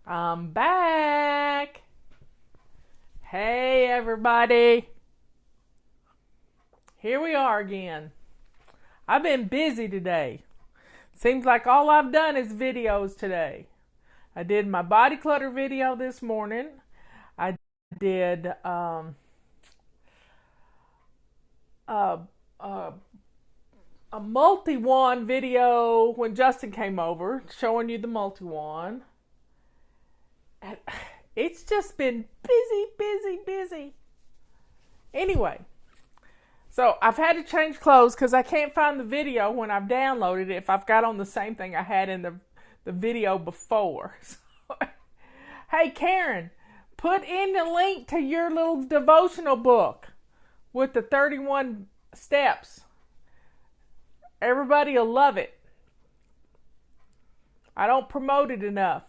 I'm back. Hey, everybody. Here we are again. I've been busy today. Seems like all I've done is videos today. I did my body clutter video this morning. I did a multi-wand video when Justin came over, showing you the multi-wand. It's just been busy. Anyway, so I've had to change clothes because I can't find the video when I've downloaded it if I've got on the same thing I had in the video before. So, hey, Karen, put in the link to your little devotional book with the 31 steps. Everybody will love it. I don't promote it enough.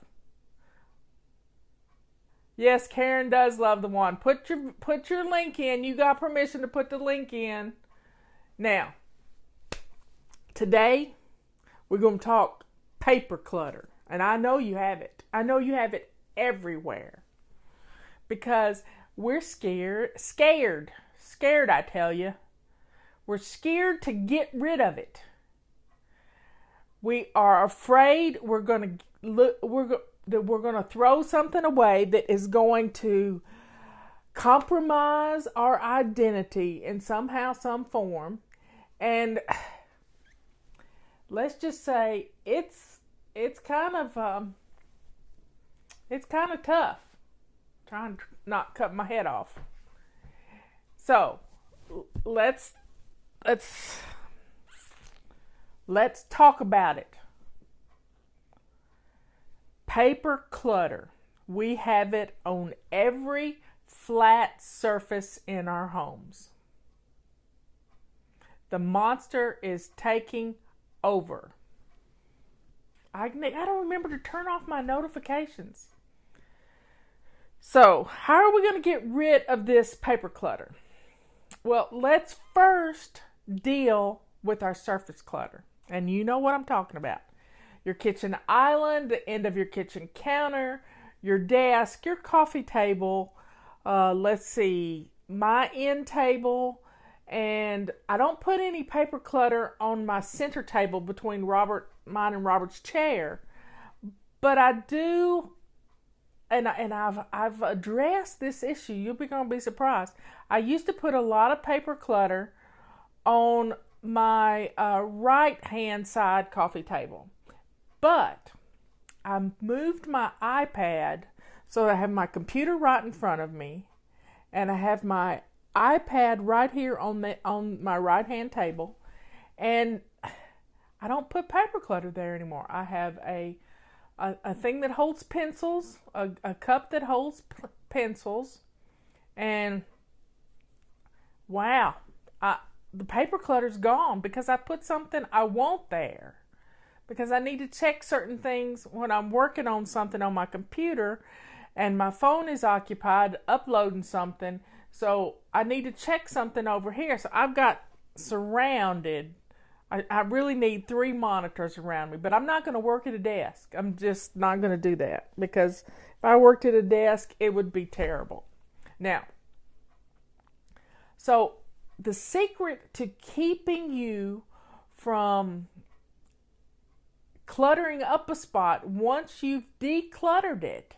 Yes, Karen does love the wand. Put your link in. You got permission to put the link in. Now, today we're going to talk paper clutter. And I know you have it. I know you have it everywhere. Because we're scared, I tell you. We're scared to get rid of it. We are afraid we're going to throw something away that is going to compromise our identity in somehow, some form. And let's just say it's kind of tough. Trying to not cut my head off. So let's talk about it. Paper clutter. We have it on every flat surface in our homes. The monster is taking over. I don't remember to turn off my notifications. So, how are we going to get rid of this paper clutter? Well, let's first deal with our surface clutter. And you know what I'm talking about. Your kitchen island, the end of your kitchen counter, your desk, your coffee table, my end table, and I don't put any paper clutter on my center table between mine and Robert's chair, but I do, and I've addressed this issue. You're going to be surprised. I used to put a lot of paper clutter on my right-hand side coffee table. But I moved my iPad so I have my computer right in front of me, and I have my iPad right here on my right-hand table, and I don't put paper clutter there anymore. I have a thing that holds pencils, a cup that holds pencils, and wow, the paper clutter's gone because I put something I want there. Because I need to check certain things when I'm working on something on my computer and my phone is occupied uploading something. So I need to check something over here. So I've got surrounded. I really need 3 monitors around me. But I'm not going to work at a desk. I'm just not going to do that. Because if I worked at a desk, it would be terrible. Now, so the secret to keeping you from cluttering up a spot once you've decluttered it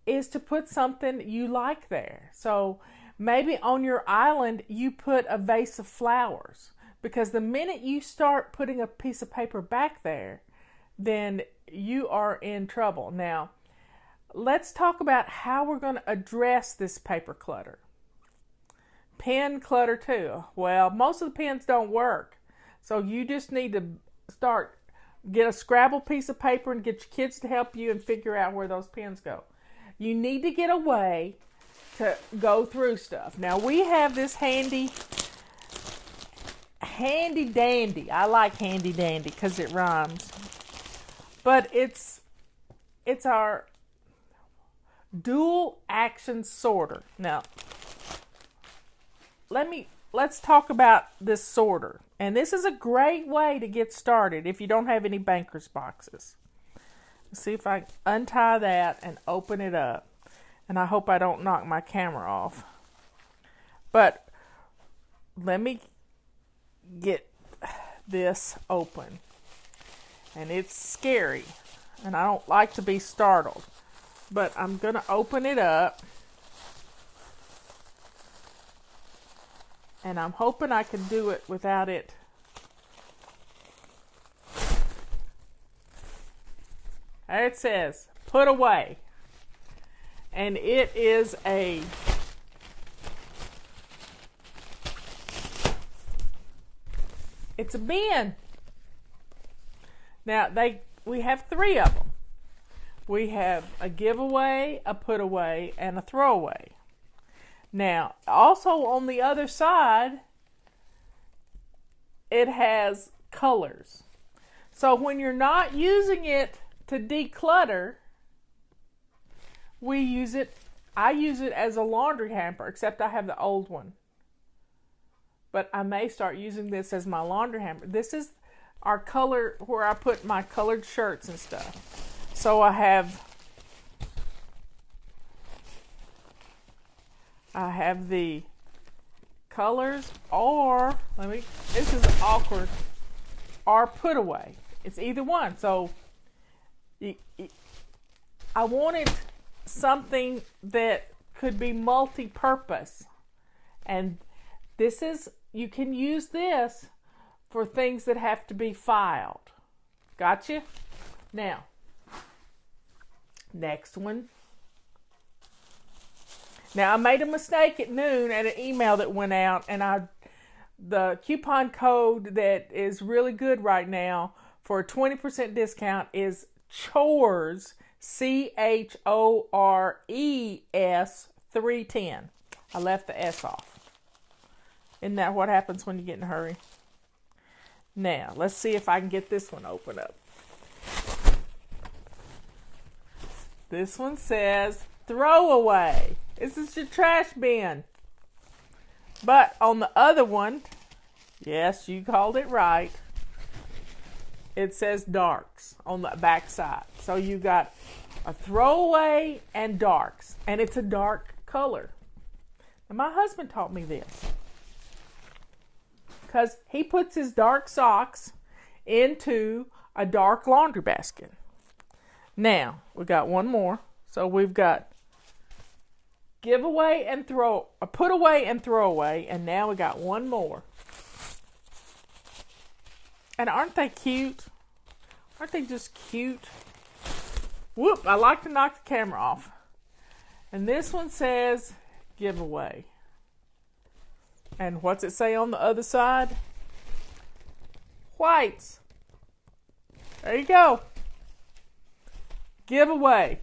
is to put something you like there. So maybe on your island you put a vase of flowers, because the minute you start putting a piece of paper back there, then you are in trouble. Now, let's talk about how we're going to address this paper clutter. Pen clutter too. Well, most of the pens don't work. So you just need to get a Scrabble piece of paper and get your kids to help you and figure out where those pens go. You need to get a way to go through stuff. Now we have this handy dandy. I like handy dandy because it rhymes. But it's our dual action sorter. Now, let's talk about this sorter. And this is a great way to get started if you don't have any banker's boxes. See if I untie that and open it up. And I hope I don't knock my camera off. But let me get this open. And it's scary. And I don't like to be startled. But I'm going to open it up. And I'm hoping I can do it without it. There it says, put away. And it is it's a bin. Now, we have 3 of them. We have a giveaway, a put away, and a throwaway. Now, also on the other side, it has colors. So when you're not using it to declutter, I use it as a laundry hamper, except I have the old one. But I may start using this as my laundry hamper. This is our color, where I put my colored shirts and stuff. So I have the colors, or this is awkward, or put away. It's either one. So I wanted something that could be multi-purpose, and you can use this for things that have to be filed. Gotcha? Now, next one. Now, I made a mistake at noon at an email that went out, and the coupon code that is really good right now for a 20% discount is CHORES, CHORES 310. I left the S off. Isn't that what happens when you get in a hurry? Now, let's see if I can get this one open up. This one says throwaway. This is your trash bin. But on the other one, yes, you called it right, it says darks on the back side. So you got a throwaway and darks. And it's a dark color. And my husband taught me this. Because he puts his dark socks into a dark laundry basket. Now, we got one more. So we've got giveaway and put away and throw away. And now we got one more. And aren't they cute? Aren't they just cute? Whoop, I like to knock the camera off. And this one says giveaway. And what's it say on the other side? Whites. There you go. Giveaway.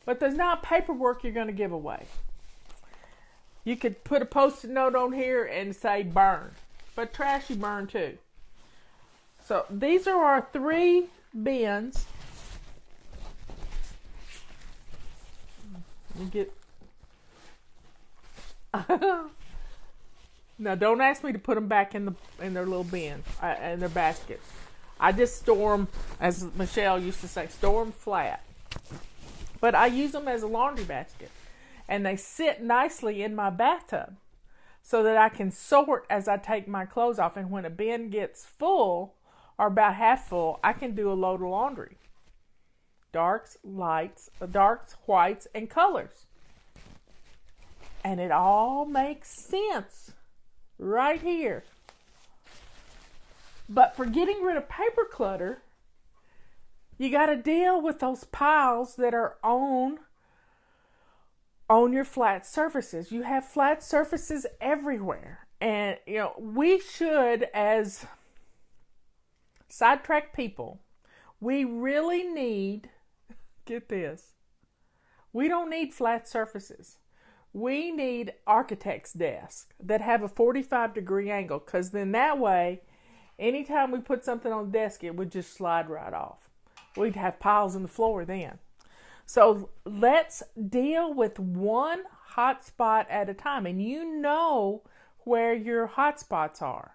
But there's not paperwork you're going to give away. You could put a post-it note on here and say burn. But trash you burn too. So these are our 3 bins. You get. Now, don't ask me to put them back in their little bin, in their basket. I just store them, as Michelle used to say, store them flat. But I use them as a laundry basket, and they sit nicely in my bathtub, so that I can sort as I take my clothes off. And when a bin gets full, or about half full, I can do a load of laundry. Darks, lights, darks, whites, and colors. And it all makes sense right here. But for getting rid of paper clutter, you got to deal with those piles that are on your flat surfaces. You have flat surfaces everywhere. And, we should, as sidetrack people, we really need, get this, we don't need flat surfaces. We need architect's desks that have a 45-degree angle, because then that way, anytime we put something on the desk, it would just slide right off. We'd have piles in the floor then. So let's deal with one hot spot at a time. And you know where your hot spots are.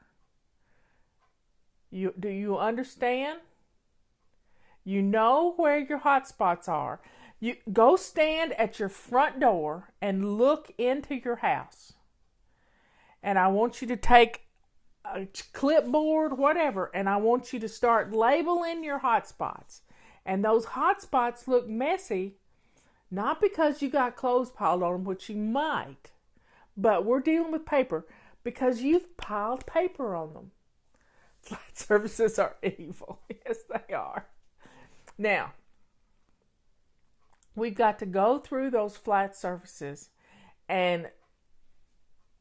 Do you understand? You know where your hotspots are. You go stand at your front door and look into your house. And I want you to take a clipboard, whatever, and I want you to start labeling your hotspots. And those hotspots look messy, not because you got clothes piled on them, which you might, but we're dealing with paper because you've piled paper on them. Flat surfaces are evil. Yes, they are. Now, we've got to go through those flat surfaces and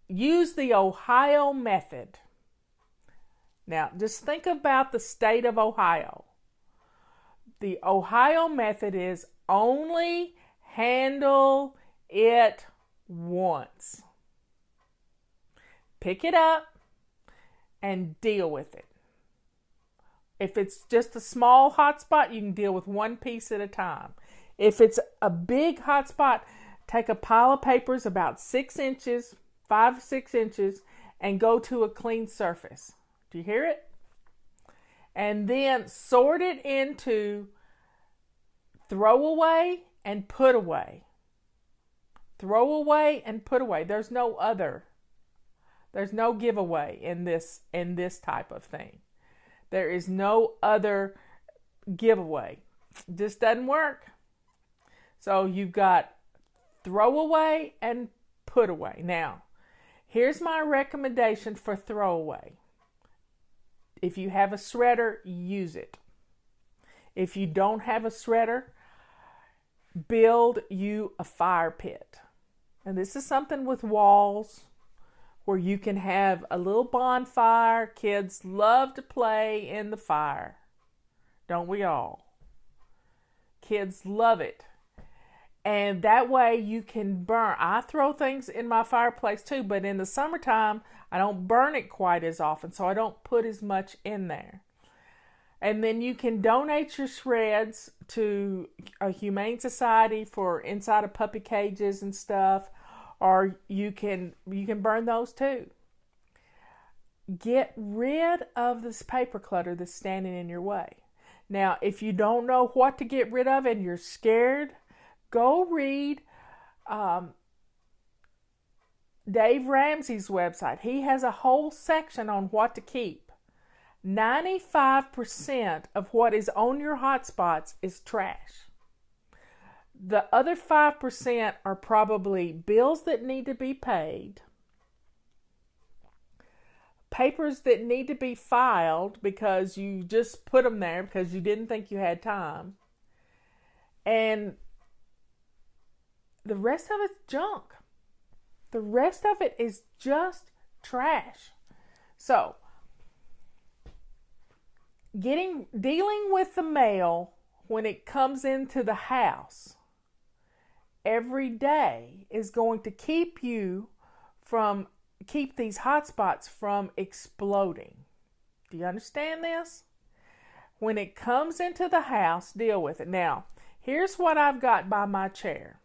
use the Ohio method. Now, just think about the state of Ohio. The Ohio method is only handle it once. Pick it up and deal with it. If it's just a small hotspot, you can deal with one piece at a time. If it's a big hotspot, take a pile of papers about 6 inches, 5 or 6 inches, and go to a clean surface. Do you hear it? And then sort it into throw away and put away. Throw away and put away. There's no other. There's no giveaway in this type of thing. There is no other giveaway. This doesn't work. So you've got throw away and put away. Now, here's my recommendation for throwaway. If you have a shredder, use it. If you don't have a shredder, build you a fire pit. And this is something with walls where you can have a little bonfire. Kids love to play in the fire. Don't we all? Kids love it. And that way you can burn. I throw things in my fireplace too, but in the summertime, I don't burn it quite as often, so I don't put as much in there. And then you can donate your shreds to a humane society for inside of puppy cages and stuff, or you can burn those too. Get rid of this paper clutter that's standing in your way. Now, if you don't know what to get rid of and you're scared, go read Dave Ramsey's website. He has a whole section on what to keep. 95% of what is on your hotspots is trash. The other 5% are probably bills that need to be paid, papers that need to be filed because you just put them there because you didn't think you had time, and the rest of it's junk. The rest of it is just trash. So, dealing with the mail when it comes into the house every day is going to keep these hotspots from exploding. Do you understand this? When it comes into the house, deal with it. Now, here's what I've got by my chair.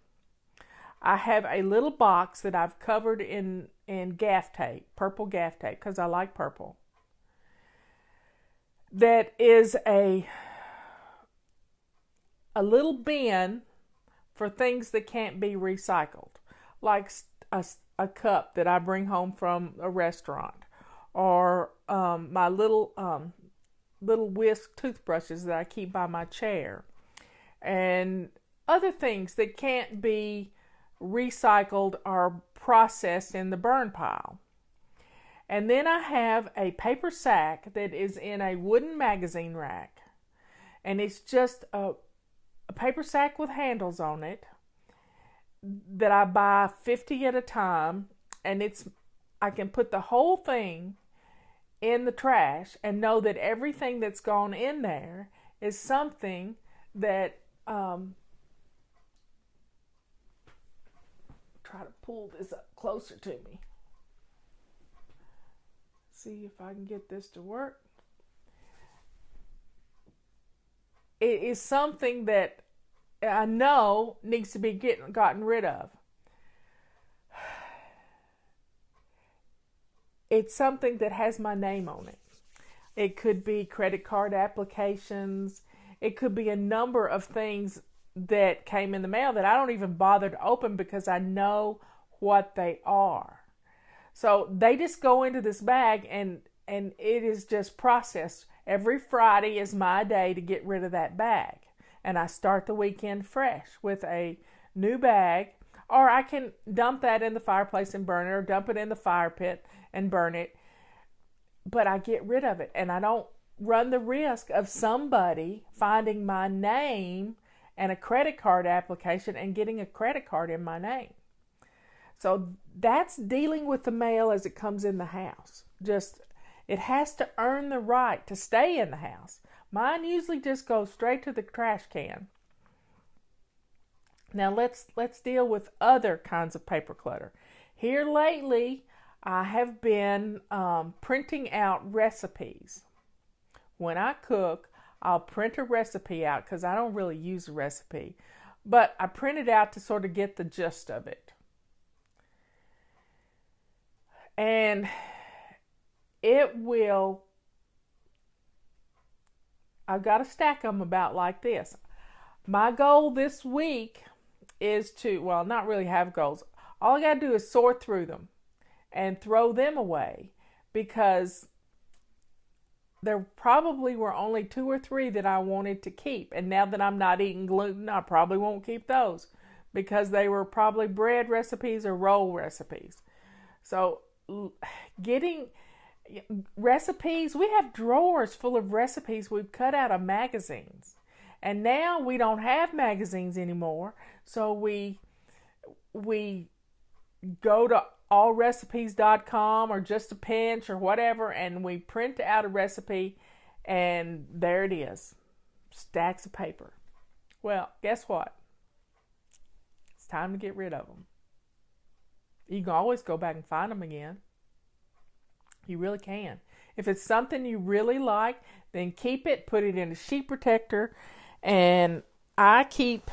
I have a little box that I've covered in gaff tape, purple gaff tape, because I like purple. That is a little bin for things that can't be recycled, like a cup that I bring home from a restaurant, or my little whisk toothbrushes that I keep by my chair, and other things that can't be recycled or processed in the burn pile. And then I have a paper sack that is in a wooden magazine rack, and it's just a paper sack with handles on it that I buy 50 at a time, and I can put the whole thing in the trash and know that everything that's gone in there is something that try to pull this up closer to me. See if I can get this to work. It is something that I know needs to be gotten rid of. It's something that has my name on it. It could be credit card applications. It could be a number of things that came in the mail that I don't even bother to open because I know what they are. So they just go into this bag and it is just processed. Every Friday is my day to get rid of that bag. And I start the weekend fresh with a new bag. Or I can dump that in the fireplace and burn it, or dump it in the fire pit and burn it. But I get rid of it. And I don't run the risk of somebody finding my name and a credit card application and getting a credit card in my name. So that's dealing with the mail as it comes in the house. It has to earn the right to stay in the house. Mine usually just goes straight to the trash can. Now let's deal with other kinds of paper clutter. Here lately, I have been printing out recipes. When I cook, I'll print a recipe out because I don't really use a recipe. But I print it out to sort of get the gist of it. And I've got to stack them about like this. My goal this week is not really have goals. All I got to do is sort through them and throw them away, because there probably were only 2 or 3 that I wanted to keep. And now that I'm not eating gluten, I probably won't keep those because they were probably bread recipes or roll recipes. So getting recipes, we have drawers full of recipes we've cut out of magazines. And now we don't have magazines anymore. So we go to allrecipes.com or Just a Pinch or whatever, and we print out a recipe, and there it is. Stacks of paper. Well, guess what? It's time to get rid of them. You can always go back and find them again. You really can. If it's something you really like, then keep it, put it in a sheet protector, and I keep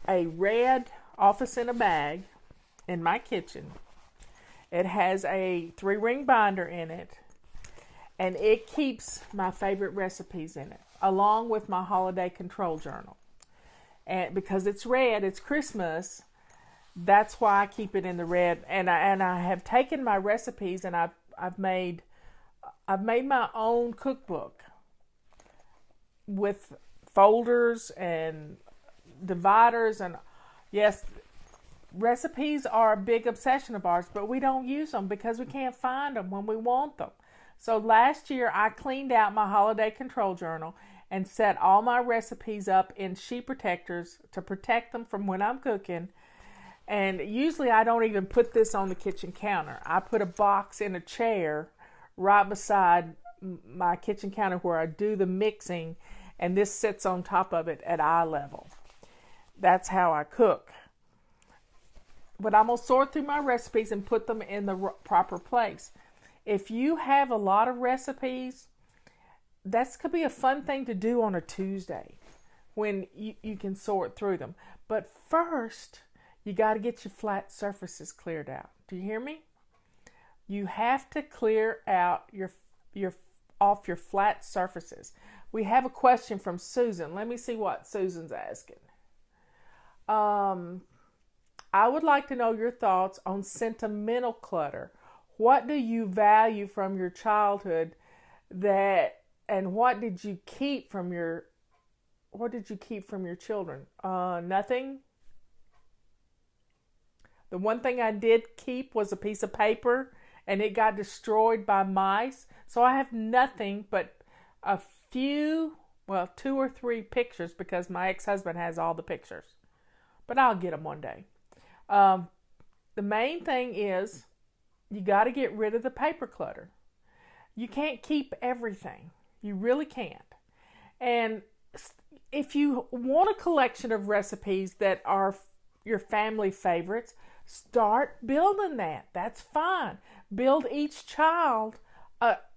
a red office in a bag in my kitchen. It has a 3-ring binder in it, and it keeps my favorite recipes in it, along with my holiday control journal. And because it's red, it's Christmas, that's why I keep it in the red. And I have taken my recipes and I've made my own cookbook with folders and dividers, and yes, recipes are a big obsession of ours, but we don't use them because we can't find them when we want them. So last year I cleaned out my holiday control journal and set all my recipes up in sheet protectors to protect them from when I'm cooking. And usually I don't even put this on the kitchen counter. I put a box in a chair right beside my kitchen counter where I do the mixing, and this sits on top of it at eye level. That's how I cook. But I'm going to sort through my recipes and put them in the proper place. If you have a lot of recipes, that could be a fun thing to do on a Tuesday when you can sort through them. But first, you got to get your flat surfaces cleared out. Do you hear me? You have to clear out your flat surfaces. We have a question from Susan. Let me see what Susan's asking. I would like to know your thoughts on sentimental clutter. What do you value from your childhood and what did you keep from your children? Nothing. The one thing I did keep was a piece of paper, and it got destroyed by mice. So I have nothing but a few, 2 or 3 pictures, because my ex-husband has all the pictures. But I'll get them one day. The main thing is you got to get rid of the paper clutter. You can't keep everything. You really can't. And if you want a collection of recipes that are your family favorites, start building that. That's fine. Build each child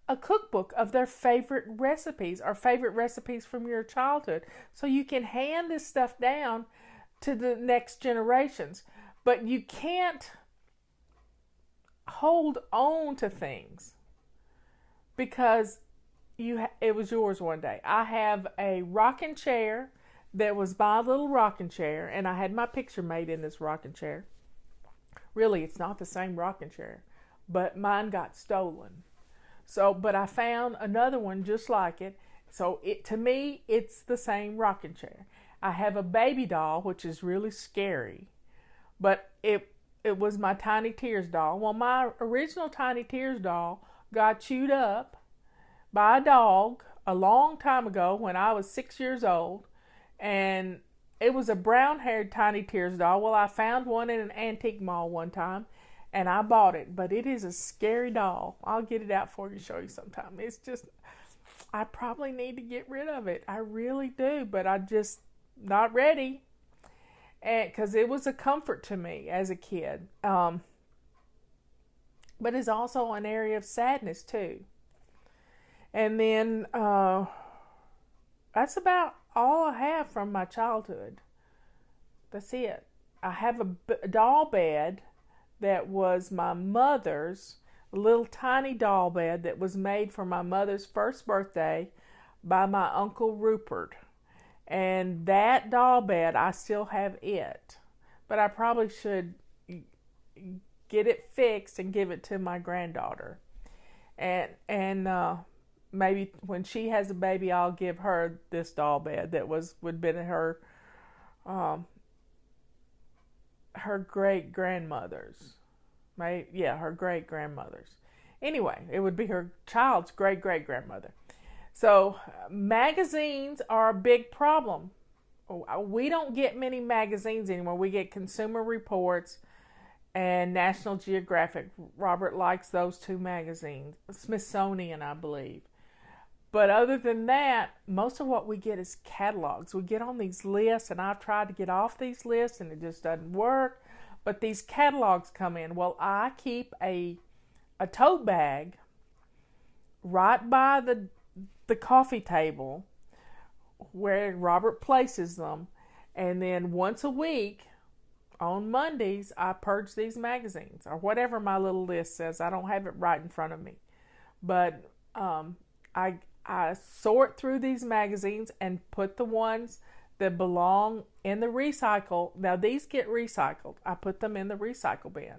a cookbook of their favorite recipes or favorite recipes from your childhood, so you can hand this stuff down to the next generations. But you can't hold on to things because it was yours one day. I have a rocking chair that was my little rocking chair, and I had my picture made in this rocking chair. Really, it's not the same rocking chair, but mine got stolen. So, but I found another one just like it. So to me, it's the same rocking chair. I have a baby doll, which is really scary, but it was my Tiny Tears doll. Well, my original Tiny Tears doll got chewed up by a dog a long time ago when I was 6 years old, and it was a brown-haired Tiny Tears doll. Well, I found one in an antique mall one time, and I bought it, but it is a scary doll. I'll get it out for you to show you sometime. It's just, I probably need to get rid of it. I really do, but I just not ready, and because it was a comfort to me as a kid. But it's also an area of sadness too. And then that's about all I have from my childhood. That's it. I have a doll bed that was my mother's, a little tiny doll bed that was made for my mother's first birthday by my Uncle Rupert. And that doll bed, I still have it. But I probably should get it fixed and give it to my granddaughter. And maybe when she has a baby, I'll give her this doll bed that would been her great grandmother's. Her great grandmother's. Anyway, it would be her child's great great grandmother. So magazines are a big problem. We don't get many magazines anymore. We get Consumer Reports and National Geographic. Robert likes those two magazines. Smithsonian, I believe. But other than that, most of what we get is catalogs. We get on these lists, and I've tried to get off these lists, and it just doesn't work. But these catalogs come in. Well, I keep a tote bag right by the coffee table where Robert places them. And then once a week, on Mondays, I purge these magazines, or whatever my little list says. I don't have it right in front of me. But I sort through these magazines and put the ones that belong in the recycle. Now, these get recycled. I put them in the recycle bin.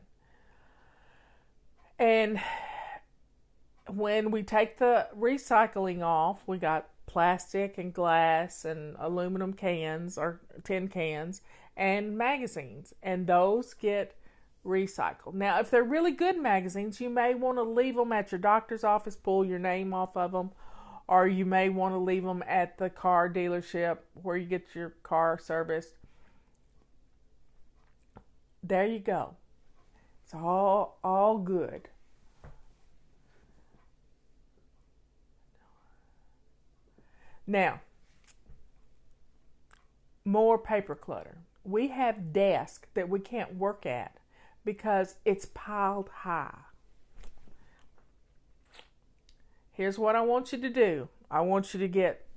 And when we take the recycling off, we got plastic and glass and aluminum cans or tin cans and magazines. And those get recycled. Now, if they're really good magazines, you may want to leave them at your doctor's office, pull your name off of them, or you may want to leave them at the car dealership where you get your car serviced. There you go. It's all good. Now, more paper clutter. We have desks that we can't work at because it's piled high. Here's what I want you to do. I want you to get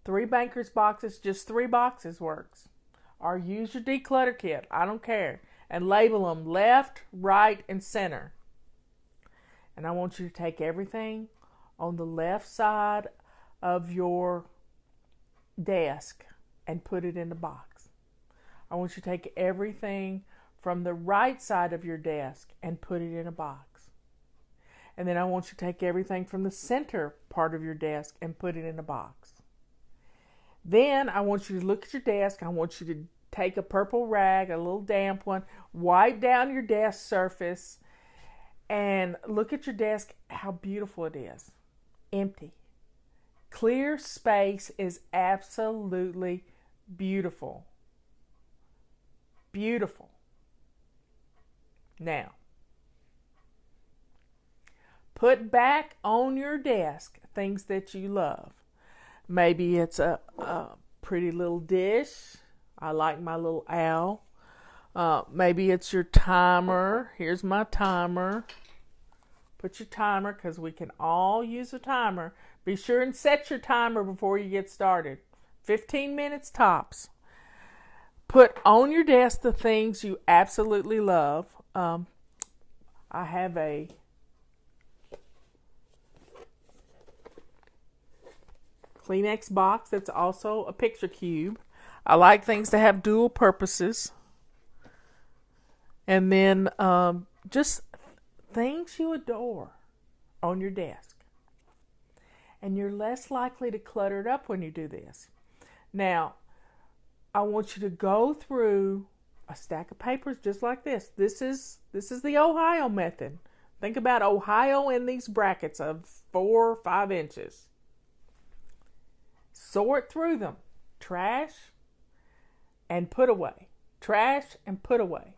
3 Banker's boxes, just 3 boxes works. Or use your declutter kit, I don't care. And label them left, right, and center. And I want you to take everything on the left side of your desk and put it in the box. I want you to take everything from the right side of your desk and put it in a box. And then I want you to take everything from the center part of your desk and put it in a box. Then I want you to look at your desk. I want you to take a purple rag, a little damp one, wipe down your desk surface, and look at your desk, how beautiful it is. Empty. Clear space is absolutely beautiful. Beautiful. Now, put back on your desk things that you love. Maybe it's a pretty little dish. I like my little owl. Maybe it's your timer. Here's my timer. Put your timer, because we can all use a timer. Be sure and set your timer before you get started. 15 minutes tops. Put on your desk the things you absolutely love. I have a Kleenex box that's also a picture cube. I like things to have dual purposes. And then just things you adore on your desk. And you're less likely to clutter it up when you do this. Now, I want you to go through a stack of papers just like this. This is the Ohio method. Think about Ohio in these brackets of 4 or 5 inches. Sort through them. Trash and put away. Trash and put away.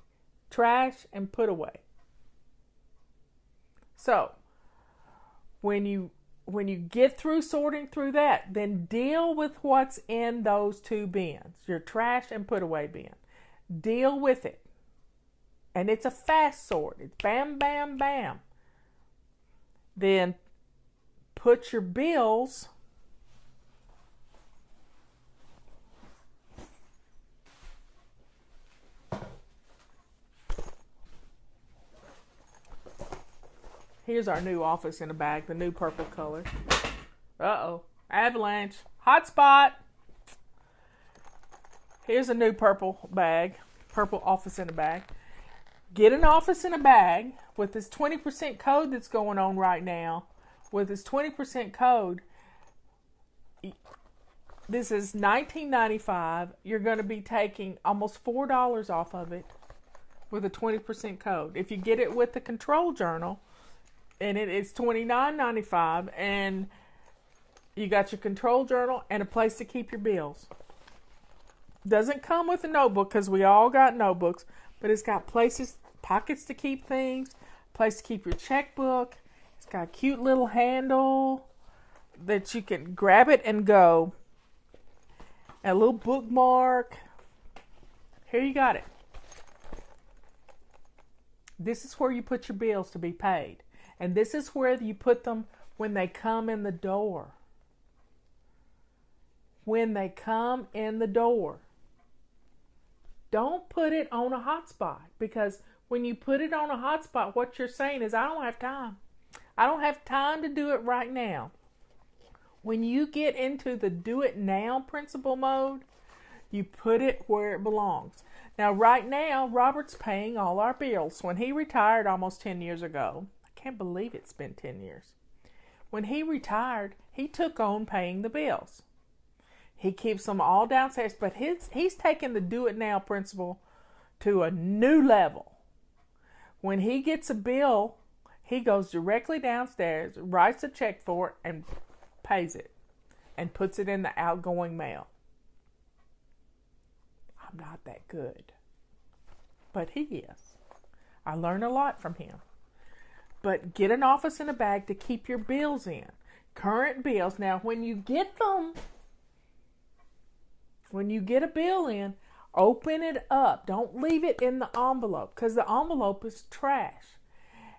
Trash and put away. So, when you get through sorting through that, then deal with what's in those 2 bins, your trash and put away bin. Deal with it. And it's a fast sort. It's bam, bam, bam. Then put your bills Here's our new office in a bag, the new purple color. Uh-oh. Avalanche. Hotspot. Here's a new purple bag. Purple office in a bag. Get an office in a bag with this 20% code that's going on right now. With this 20% code, this is $19.95. You're going to be taking almost $4 off of it with a 20% code. If you get it with the control journal, and it's $29.95, and you got your control journal and a place to keep your bills. Doesn't come with a notebook because we all got notebooks, but it's got pockets to keep things, place to keep your checkbook. It's got a cute little handle that you can grab it and go. A little bookmark. Here you got it. This is where you put your bills to be paid. And this is where you put them when they come in the door. When they come in the door. Don't put it on a hotspot, because when you put it on a hotspot, what you're saying is, I don't have time. I don't have time to do it right now. When you get into the do it now principle mode, you put it where it belongs. Now, right now, Robert's paying all our bills. When he retired almost 10 years ago, can't believe it's been 10 years. When he retired, he took on paying the bills. He keeps them all downstairs, but he's taken the do it now principle to a new level. When he gets a bill, he goes directly downstairs, writes a check for it, and pays it, and puts it in the outgoing mail. I'm not that good, but he is. I learn a lot from him. But get an office in a bag to keep your bills in. Current bills. Now, when you get them, when you get a bill in, open it up. Don't leave it in the envelope, because the envelope is trash.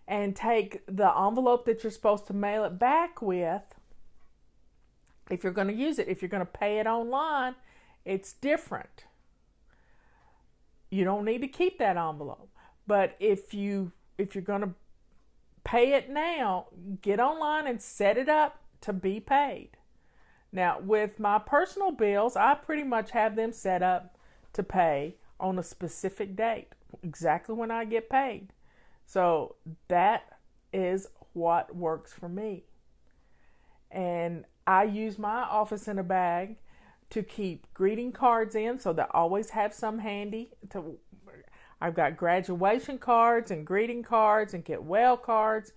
And take the envelope that you're supposed to mail it back with, if you're going to use it. If you're going to pay it online, it's different. You don't need to keep that envelope. But if you're going to pay it now, get online and set it up to be paid. Now, with my personal bills, I pretty much have them set up to pay on a specific date, exactly when I get paid. So that is what works for me. And I use my office in a bag to keep greeting cards in, so that I always have some handy. I've got graduation cards and greeting cards and get well cards,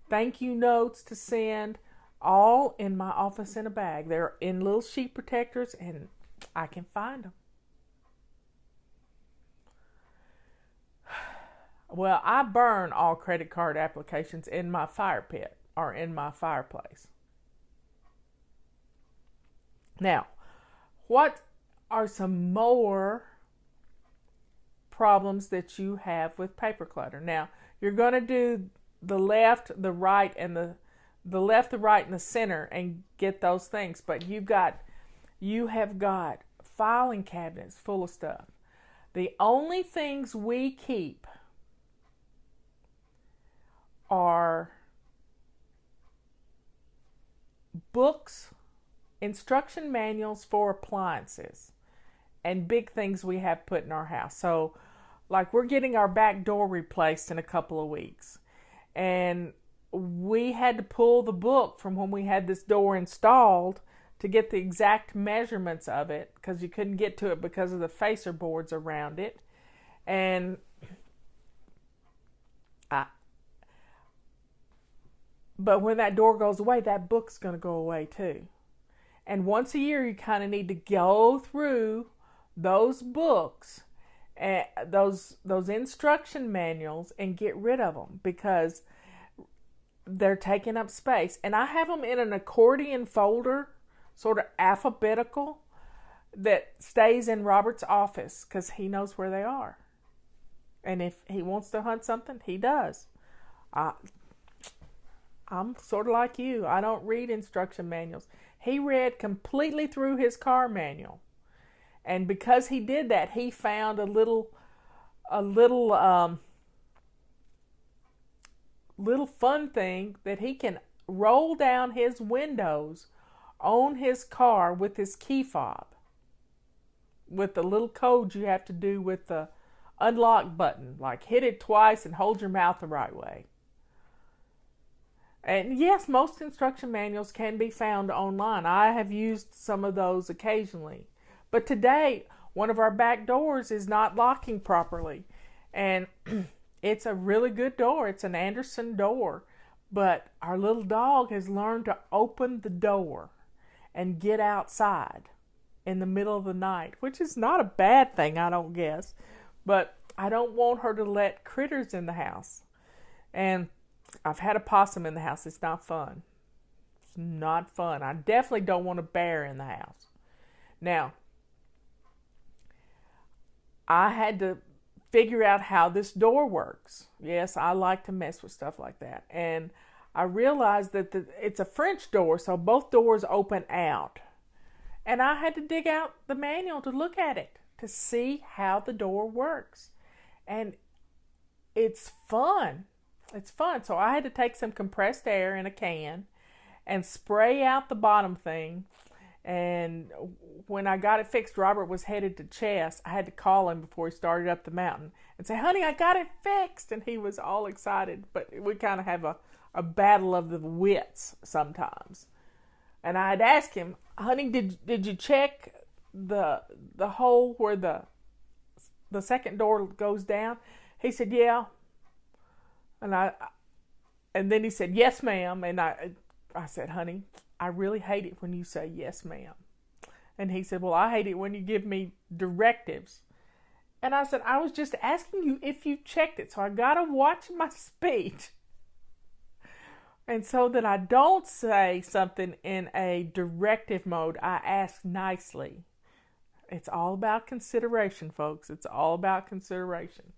thank you notes to send, all in my office in a bag. They're in little sheet protectors, and I can find them. Well, I burn all credit card applications in my fire pit or in my fireplace. Now, what are some more problems that you have with paper clutter? Now, you're going to do the left, the right, and the left, the right, and the center and get those things. But you have got filing cabinets full of stuff. The only things we keep are books instruction manuals for appliances and big things we have put in our house. So, like, we're getting our back door replaced in a couple of weeks. And we had to pull the book from when we had this door installed to get the exact measurements of it, because you couldn't get to it because of the facer boards around it. And but when that door goes away, that book's going to go away too. And once a year, you kind of need to go through those books, and those instruction manuals, and get rid of them, because they're taking up space. And I have them in an accordion folder, sort of alphabetical, that stays in Robert's office because he knows where they are. And if he wants to hunt something, he does. I'm sort of like you. I don't read instruction manuals. He read completely through his car manual. And because he did that, he found a little fun thing that he can roll down his windows on his car with his key fob, with the little code you have to do with the unlock button, like hit it twice and hold your mouth the right way. And yes, most instruction manuals can be found online. I have used some of those occasionally. But today, one of our back doors is not locking properly. And it's a really good door. It's an Anderson door. But our little dog has learned to open the door and get outside in the middle of the night, which is not a bad thing, I don't guess. But I don't want her to let critters in the house. And I've had a possum in the house. It's not fun. It's not fun. I definitely don't want a bear in the house. Now, I had to figure out how this door works. Yes, I like to mess with stuff like that. And I realized that it's a French door, so both doors open out. And I had to dig out the manual to look at it, to see how the door works. And it's fun. It's fun. So I had to take some compressed air in a can and spray out the bottom thing. And when I got it fixed, Robert was headed to Chess. I had to call him before he started up the mountain and say, "Honey, I got it fixed." And he was all excited. But we kind of have a battle of the wits sometimes. And I had asked him, "Honey, did you check the hole where the second door goes down?" He said, "Yeah." And then he said, "Yes, ma'am." And I said, "Honey, I really hate it when you say yes, ma'am." And he said, "Well, I hate it when you give me directives." And I said, "I was just asking you if you checked it, so I gotta watch my speech. And so that I don't say something in a directive mode, I ask nicely." It's all about consideration, folks. It's all about consideration.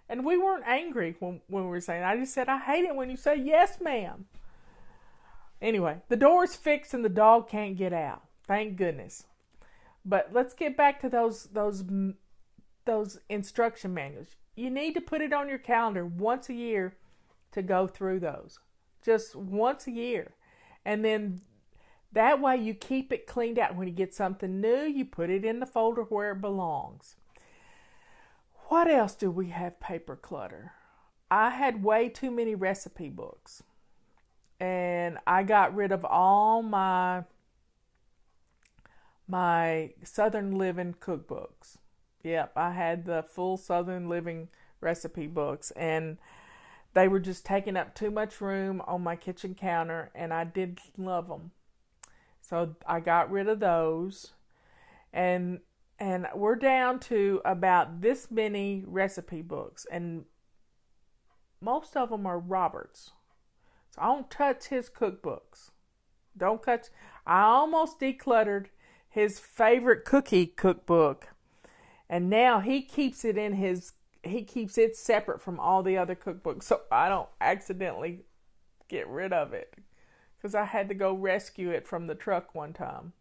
And we weren't angry when we were saying, I just said, "I hate it when you say yes, ma'am." Anyway, the door's fixed and the dog can't get out. Thank goodness. But let's get back to those instruction manuals. You need to put it on your calendar once a year to go through those. Just once a year. And then that way you keep it cleaned out. When you get something new, you put it in the folder where it belongs. What else do we have paper clutter? I had way too many recipe books. And I got rid of all my Southern Living cookbooks. Yep, I had the full Southern Living recipe books. And they were just taking up too much room on my kitchen counter. And I didn't love them. So I got rid of those. And we're down to about this many recipe books. And most of them are Robert's. So I don't touch his cookbooks. I almost decluttered his favorite cookie cookbook. And now he keeps it separate from all the other cookbooks. So I don't accidentally get rid of it. Because I had to go rescue it from the truck one time.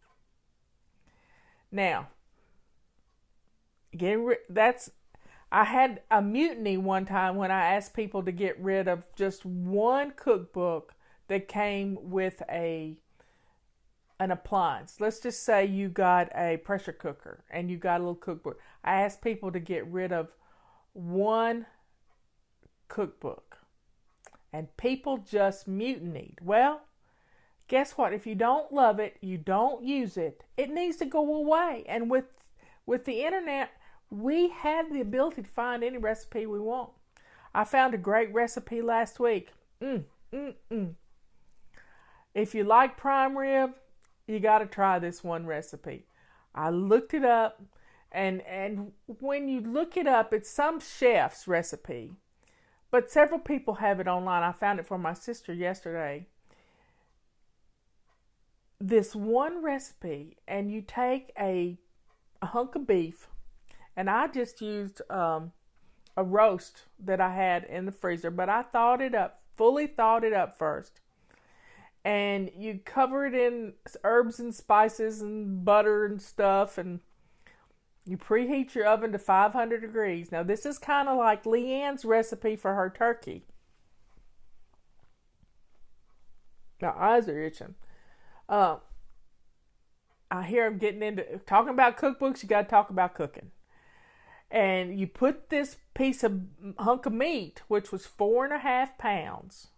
Now, I had a mutiny one time when I asked people to get rid of just one cookbook that came with a an appliance. Let's just say you got a pressure cooker and you got a little cookbook. I asked people to get rid of one cookbook, and people just mutinied. Well, guess what? If you don't love it, you don't use it, it needs to go away. And with the internet, we have the ability to find any recipe we want. I found a great recipe last week. If you like prime rib, you got to try this one recipe. I looked it up, and when you look it up, it's some chef's recipe, but several people have it online. I found it for my sister yesterday. This one recipe, and you take a hunk of beef, and I just used a roast that I had in the freezer, but I fully thawed it up first. And you cover it in herbs and spices and butter and stuff, and you preheat your oven to 500 degrees. Now, this is kind of like Leanne's recipe for her turkey. My eyes are itching. I hear I'm getting into talking about cookbooks. You got to talk about cooking. And you put this hunk of meat, which was 4.5 pounds,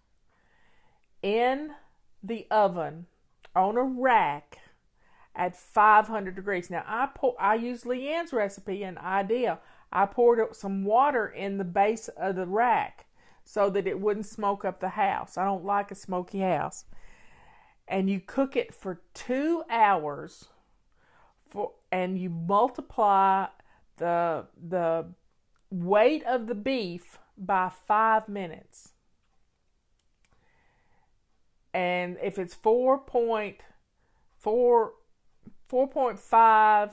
in the oven on a rack at 500 degrees. Now, I used Leanne's recipe and idea. I poured some water in the base of the rack so that it wouldn't smoke up the house. I don't like a smoky house. And you cook it for 2 hours, and you multiply the weight of the beef by 5 minutes. And if it's 4.5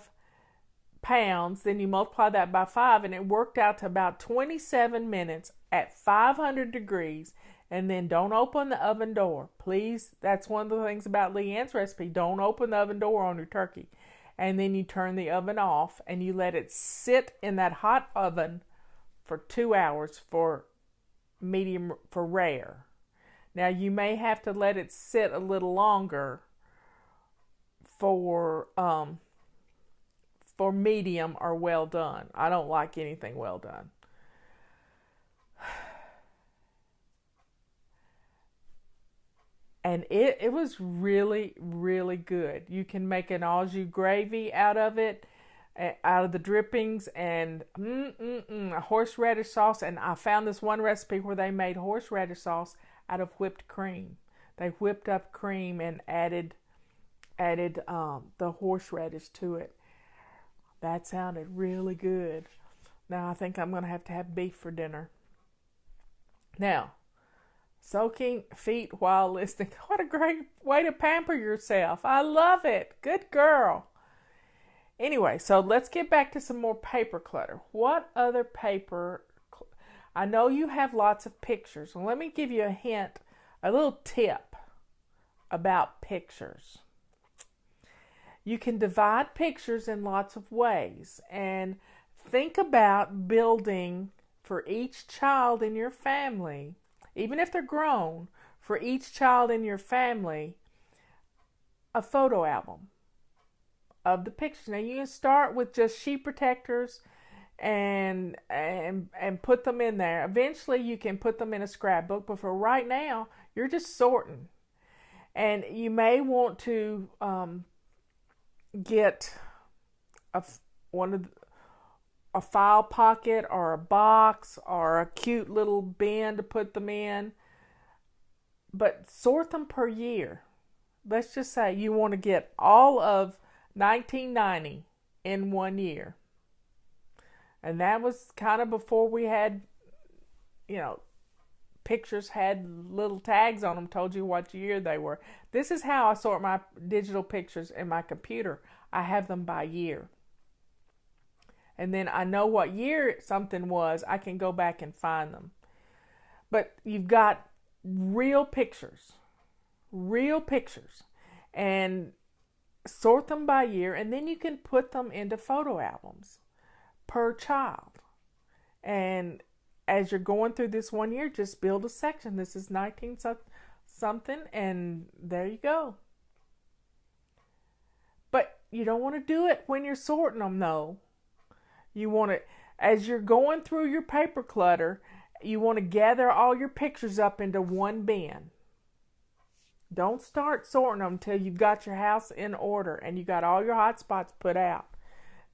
pounds, then you multiply that by 5, and it worked out to about 27 minutes at 500 degrees. And then don't open the oven door. Please, that's one of the things about Leanne's recipe. Don't open the oven door on your turkey. And then you turn the oven off, and you let it sit in that hot oven for 2 hours for rare. Now, you may have to let it sit a little longer for medium or well done. I don't like anything well done. And it was really, really good. You can make an au jus gravy out of it, out of the drippings, and a horseradish sauce. And I found this one recipe where they made horseradish sauce out of whipped cream. They whipped up cream and added the horseradish to it. That sounded really good. Now I think I'm going to have beef for dinner. Now, soaking feet while listening. What a great way to pamper yourself. I love it. Good girl. Anyway, so let's get back to some more paper clutter. What other paper? I know you have lots of pictures. Well, let me give you a hint, a little tip about pictures. You can divide pictures in lots of ways, and think about building for each child in your family, even if they're grown, for each child in your family, a photo album of the pictures. Now, you can start with just sheet protectors and put them in there. Eventually, you can put them in a scrapbook, but for right now, you're just sorting. And you may want to get a file pocket or a box or a cute little bin to put them in, but sort them per year. Let's just say you want to get all of 1990 in 1 year. And that was kind of before we had, pictures had little tags on them, told you what year they were. This is how I sort my digital pictures in my computer. I have them by year. And then I know what year something was. I can go back and find them. But you've got real pictures, and sort them by year, and then you can put them into photo albums per child. And as you're going through this 1 year, just build a section. This is 19 something, and there you go. You don't want to do it when you're sorting them, though. You want to, as you're going through your paper clutter, you want to gather all your pictures up into one bin. Don't start sorting them until you've got your house in order and you got all your hotspots put out.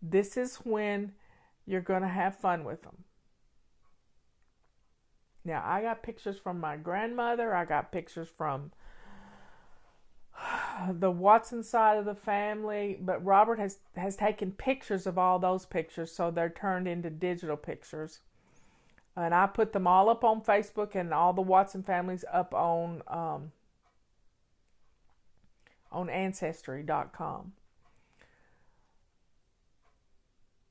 This is when you're going to have fun with them. Now, I got pictures from my grandmother. I got pictures from the Watson side of the family, but Robert has taken pictures of all those pictures, so they're turned into digital pictures. And I put them all up on Facebook, and all the Watson families up on Ancestry.com.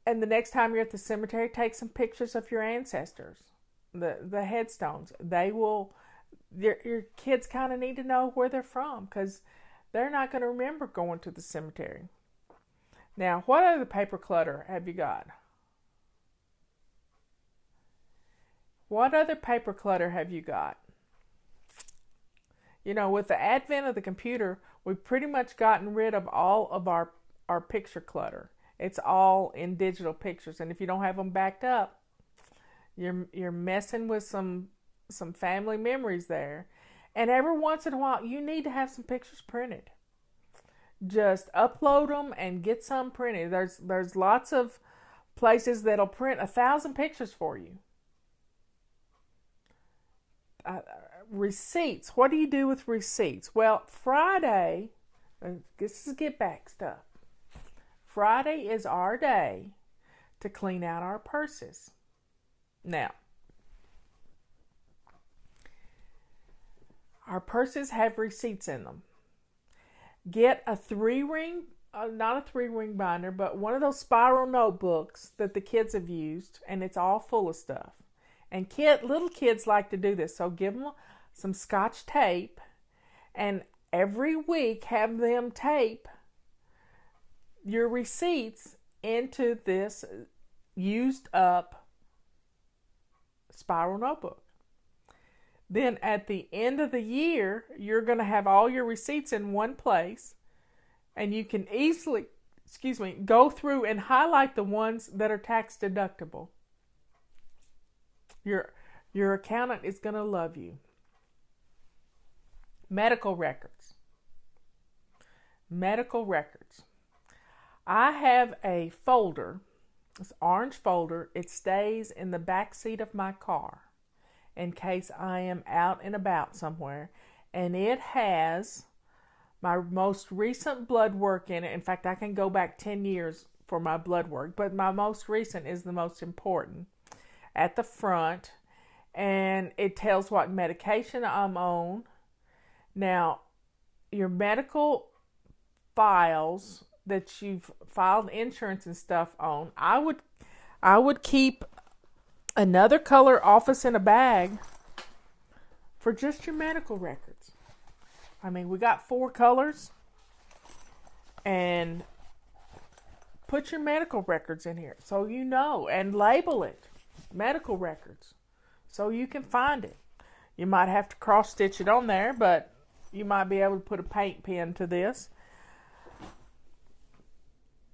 And the next time you're at the cemetery, take some pictures of your ancestors, the headstones. They will, your kids kind of need to know where they're from, because they're not going to remember going to the cemetery. Now, what other paper clutter have you got? What other paper clutter have you got? You know, with the advent of the computer, we've pretty much gotten rid of all of our picture clutter. It's all in digital pictures, and if you don't have them backed up, you're messing with some family memories there. And every once in a while, you need to have some pictures printed. Just upload them and get some printed. There's lots of places that'll print 1,000 pictures for you. Receipts. What do you do with receipts? Well, Friday, this is get back stuff. Friday is our day to clean out our purses. Now, our purses have receipts in them. Get a 3-ring, not a 3-ring binder, but one of those spiral notebooks that the kids have used, and it's all full of stuff. And little kids like to do this, so give them some Scotch tape, and every week have them tape your receipts into this used up spiral notebook. Then at the end of the year, you're going to have all your receipts in one place, and you can easily, go through and highlight the ones that are tax deductible. Your accountant is going to love you. Medical records. Medical records. I have a folder, this orange folder. It stays in the back seat of my car in case I am out and about somewhere. And it has my most recent blood work in it. In fact, I can go back 10 years for my blood work, but my most recent is the most important at the front. And it tells what medication I'm on. Now, your medical files that you've filed insurance and stuff on, I would keep another color office in a bag for just your medical records. I mean, we got 4 colors, and put your medical records in here so you know, and label it medical records so you can find it. You might have to cross stitch it on there, but you might be able to put a paint pen to this.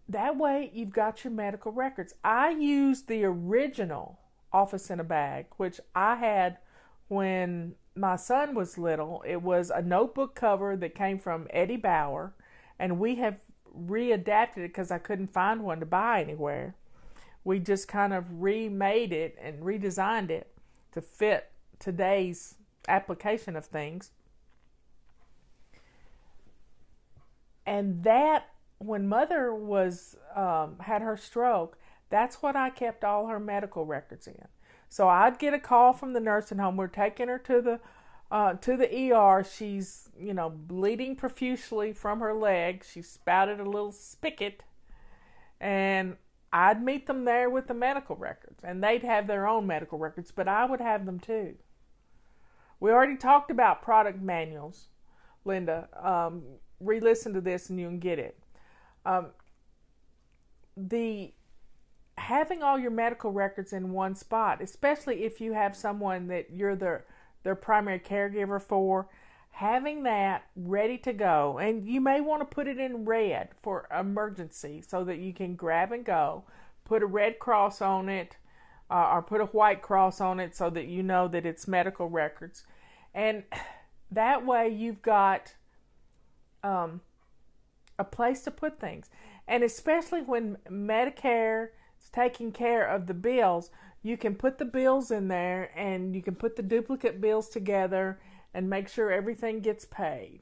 That way you've got your medical records. I used the original office in a bag, which I had when my son was little. It was a notebook cover that came from Eddie Bauer, and we have readapted it because I couldn't find one to buy anywhere. We just kind of remade it and redesigned it to fit today's application of things. And that, when Mother was had her stroke, that's what I kept all her medical records in. So I'd get a call from the nursing home. We're taking her to the ER. She's, bleeding profusely from her leg. She spouted a little spigot, and I'd meet them there with the medical records, and they'd have their own medical records, but I would have them too. We already talked about product manuals, Linda. Re-listen to this and you can get it. Having all your medical records in one spot, especially if you have someone that you're their primary caregiver for, having that ready to go, and you may want to put it in red for emergency so that you can grab and go, put a red cross on it, or put a white cross on it so that you know that it's medical records. And that way you've got a place to put things. And especially when Medicare is taking care of the bills, you can put the bills in there and you can put the duplicate bills together and make sure everything gets paid.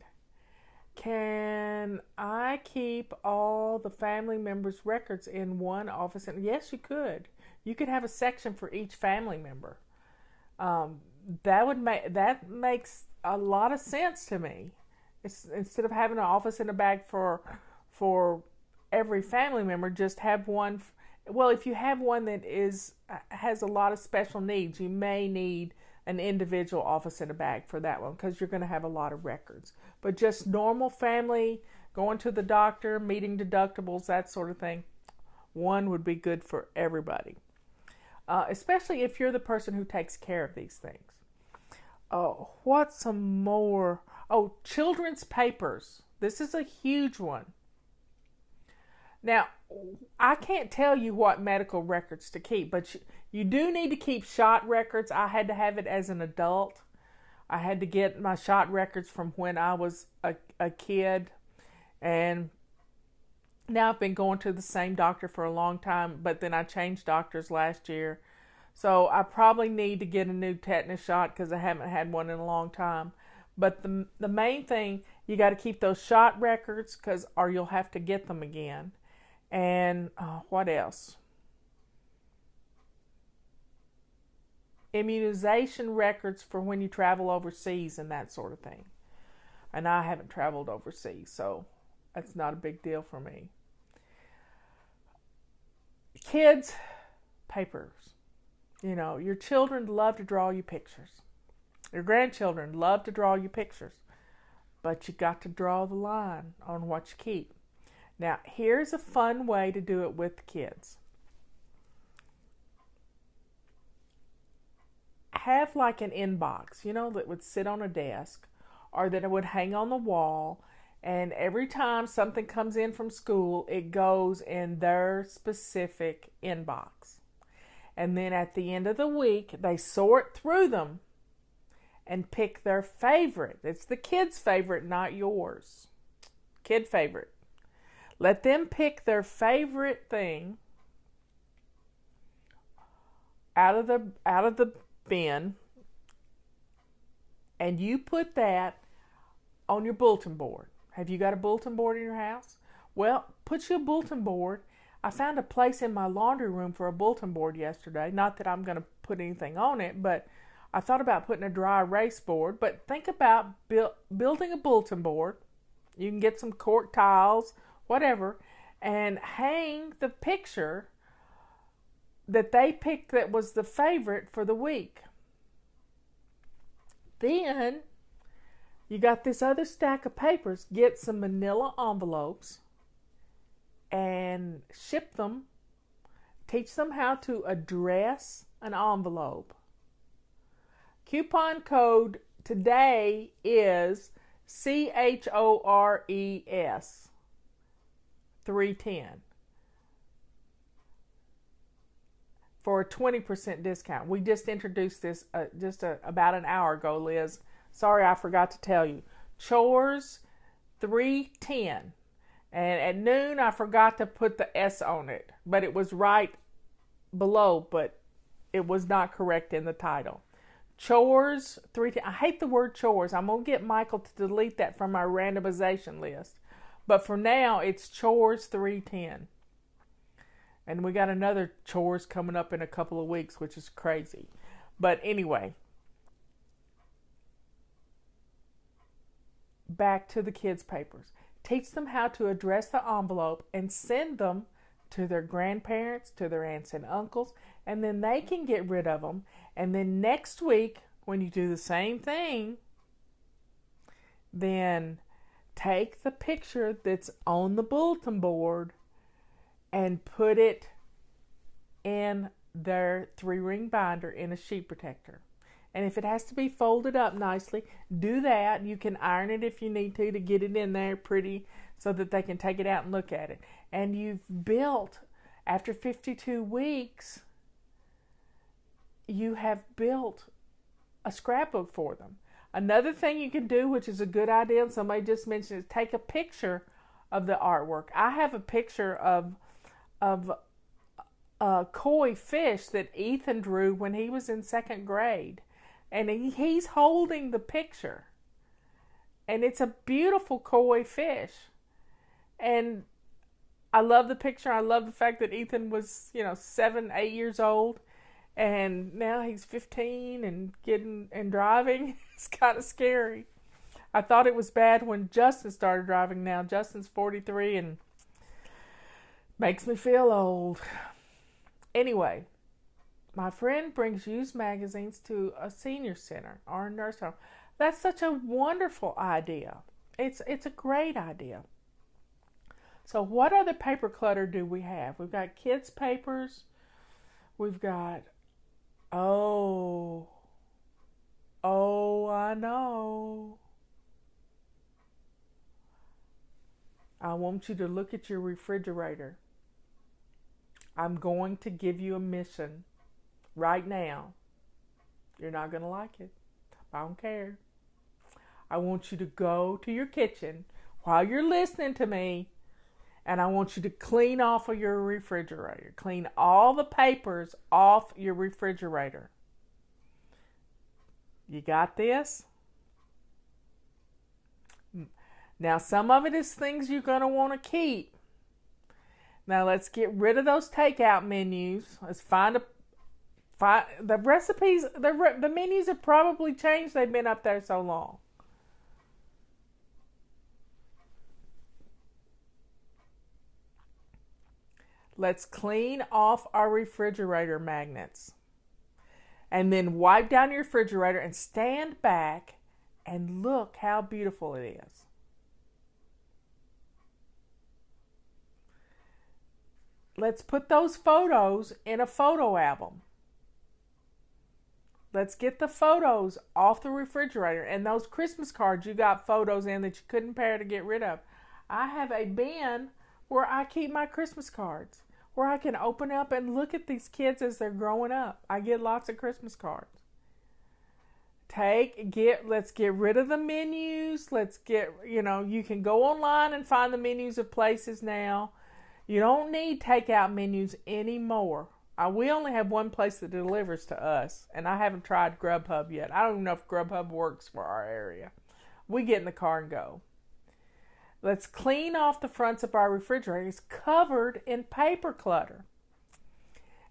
Can I keep all the family members' records in one office? And yes, you could. You could have a section for each family member. That makes a lot of sense to me. Instead of having an office in a bag for every family member, just have one. Well, if you have one that has a lot of special needs, you may need an individual office in a bag for that one because you're going to have a lot of records. But just normal family, going to the doctor, meeting deductibles, that sort of thing, one would be good for everybody. Especially if you're the person who takes care of these things. Oh, what's some more? Oh, children's papers. This is a huge one. Now, I can't tell you what medical records to keep, but you do need to keep shot records. I had to have it as an adult. I had to get my shot records from when I was a kid. And now I've been going to the same doctor for a long time, but then I changed doctors last year. So I probably need to get a new tetanus shot because I haven't had one in a long time. But the main thing, you got to keep those shot records or you'll have to get them again. And what else? Immunization records for when you travel overseas and that sort of thing. And I haven't traveled overseas, so that's not a big deal for me. Kids, papers. You know, your children love to draw you pictures. Your grandchildren love to draw you pictures. But you got to draw the line on what you keep. Now, here's a fun way to do it with the kids. Have like an inbox, that would sit on a desk or that it would hang on the wall. And every time something comes in from school, it goes in their specific inbox. And then at the end of the week, they sort through them and pick their favorite. It's the kid's favorite, not yours. Kid favorite. Let them pick their favorite thing out of the bin, and you put that on your bulletin board. Have you got a bulletin board in your house? Well, put you a bulletin board. I found a place in my laundry room for a bulletin board yesterday. Not that I'm going to put anything on it, but I thought about putting a dry erase board. But think about building a bulletin board. You can get some cork tiles, whatever, and hang the picture that they picked that was the favorite for the week. Then you got this other stack of papers. Get some manila envelopes and ship them. Teach them how to address an envelope. Coupon code today is CHORES 310 for a 20% discount. We just introduced this about an hour ago, Liz. Sorry, I forgot to tell you. Chores 310. And at noon, I forgot to put the S on it, but it was right below, but it was not correct in the title. Chores 310. I hate the word chores. I'm going to get Michael to delete that from our randomization list. But for now, it's Chores 310. And we got another chores coming up in a couple of weeks, which is crazy. But anyway, back to the kids' papers. Teach them how to address the envelope and send them to their grandparents, to their aunts and uncles, and then they can get rid of them. And then next week, when you do the same thing, then take the picture that's on the bulletin board and put it in their 3-ring binder in a sheet protector. And if it has to be folded up nicely, do that. You can iron it if you need to get it in there pretty so that they can take it out and look at it. And you've built, after 52 weeks, you have built a scrapbook for them. Another thing you can do, which is a good idea, and somebody just mentioned, is take a picture of the artwork. I have a picture of a koi fish that Ethan drew when he was in 2nd grade. And he's holding the picture. And it's a beautiful koi fish. And I love the picture. I love the fact that Ethan was, 7, 8 years old. And now he's 15 and driving. It's kind of scary. I thought it was bad when Justin started driving now. Justin's 43 and makes me feel old. Anyway, my friend brings used magazines to a senior center or a nurse home. That's such a wonderful idea. It's a great idea. So what other paper clutter do we have? We've got kids' papers. We've got, I know. I want you to look at your refrigerator. I'm going to give you a mission right now. You're not going to like it. I don't care. I want you to go to your kitchen while you're listening to me, and I want you to clean off of your refrigerator. Clean all the papers off your refrigerator. You got this? Now, some of it is things you're going to want to keep. Now, let's get rid of those takeout menus. Let's find the recipes. The menus have probably changed. They've been up there so long. Let's clean off our refrigerator magnets. And then wipe down your refrigerator and stand back and look how beautiful it is. Let's put those photos in a photo album. Let's get the photos off the refrigerator. And those Christmas cards you got photos in that you couldn't bear to get rid of. I have a bin where I keep my Christmas cards, where I can open up and look at these kids as they're growing up. I get lots of Christmas cards. Let's get rid of the menus. Let's get, you can go online and find the menus of places now. You don't need takeout menus anymore. We only have one place that delivers to us, and I haven't tried Grubhub yet. I don't even know if Grubhub works for our area. We get in the car and go. Let's clean off the fronts of our refrigerators covered in paper clutter.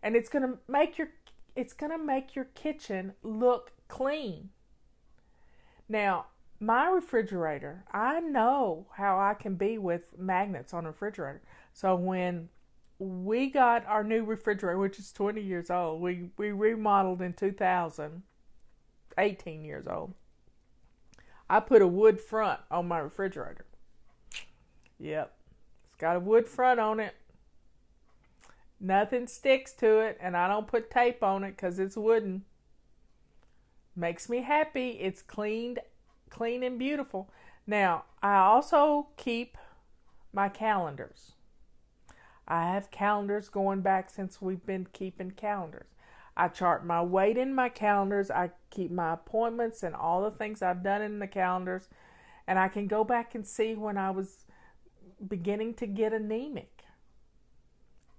And it's going to make your kitchen look clean. Now, my refrigerator, I know how I can be with magnets on a refrigerator. So when we got our new refrigerator, which is 20 years old, we remodeled in 2000, 18 years old. I put a wood front on my refrigerator. Yep, it's got a wood front on it. Nothing sticks to it, and I don't put tape on it because it's wooden. Makes me happy. It's clean and beautiful. Now, I also keep my calendars. I have calendars going back since we've been keeping calendars. I chart my weight in my calendars. I keep my appointments and all the things I've done in the calendars. And I can go back and see when I was beginning to get anemic.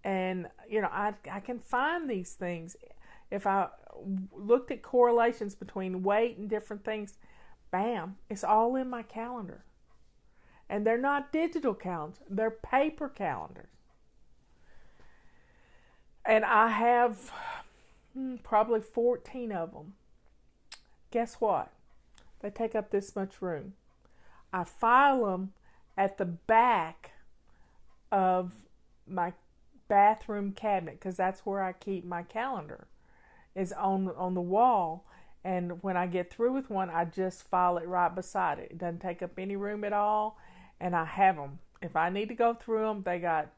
And, I can find these things. If I looked at correlations between weight and different things, bam, it's all in my calendar. And they're not digital calendars. They're paper calendars. And I have probably 14 of them. Guess what? They take up this much room. I file them at the back of my bathroom cabinet because that's where I keep my calendar, is on the wall. And when I get through with one, I just file it right beside it. It doesn't take up any room at all. And I have them. If I need to go through them, they got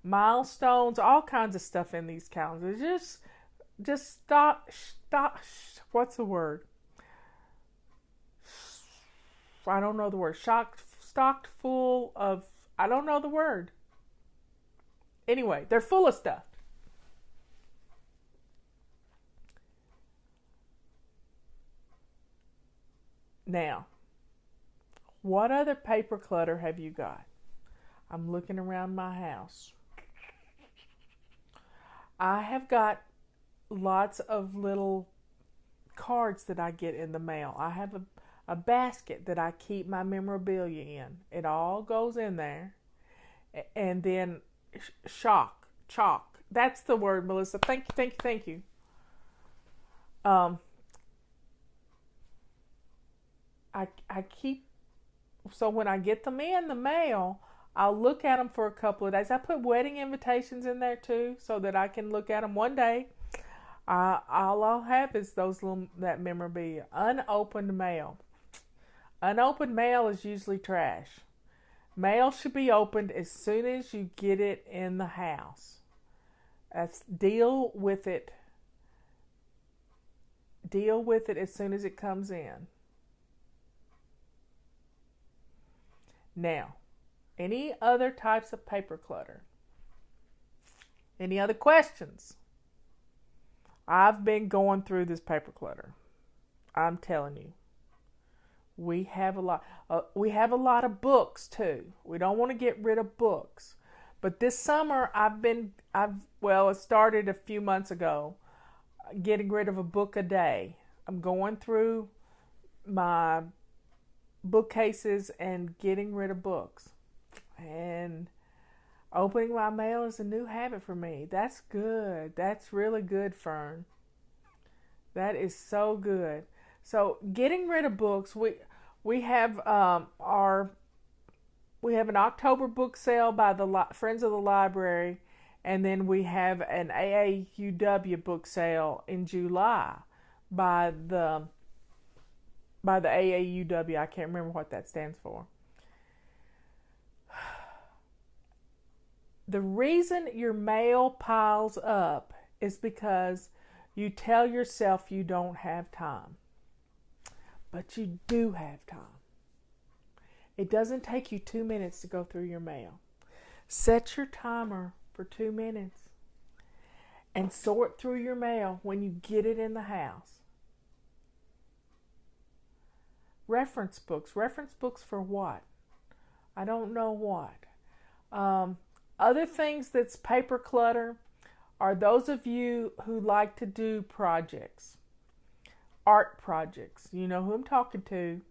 milestones, all kinds of stuff in these calendars. Just stop. What's the word? I don't know the word, stocked full of, I don't know the word. Anyway, they're full of stuff. Now, what other paper clutter have you got? I'm looking around my house. I have got lots of little cards that I get in the mail. I have a basket that I keep my memorabilia in. It all goes in there. And then chalk. That's the word, Melissa. Thank you. I keep, so when I get them in the mail, I'll look at them for a couple of days. I put wedding invitations in there too, so that I can look at them one day. All I'll have is that memorabilia. Unopened mail. Unopened mail is usually trash. Mail should be opened as soon as you get it in the house. Deal with it. Deal with it as soon as it comes in. Now, any other types of paper clutter? Any other questions? I've been going through this paper clutter. I'm telling you. We have a lot. We have a lot of books too. We don't want to get rid of books. But this summer it started a few months ago, getting rid of a book a day. I'm going through my bookcases and getting rid of books. And opening my mail is a new habit for me. That's good. That's really good, Fern. That is so good. So getting rid of books, we have an October book sale by the Friends of the Library, and then we have an AAUW book sale in July by the AAUW. I can't remember what that stands for. The reason your mail piles up is because you tell yourself you don't have time. But you do have time. It doesn't take you 2 minutes to go through your mail. Set your timer for 2 minutes and sort through your mail when you get it in the house. Reference books. Reference books for what? I don't know what. Other things that's paper clutter are those of you who like to do projects. Art projects. You know who I'm talking to.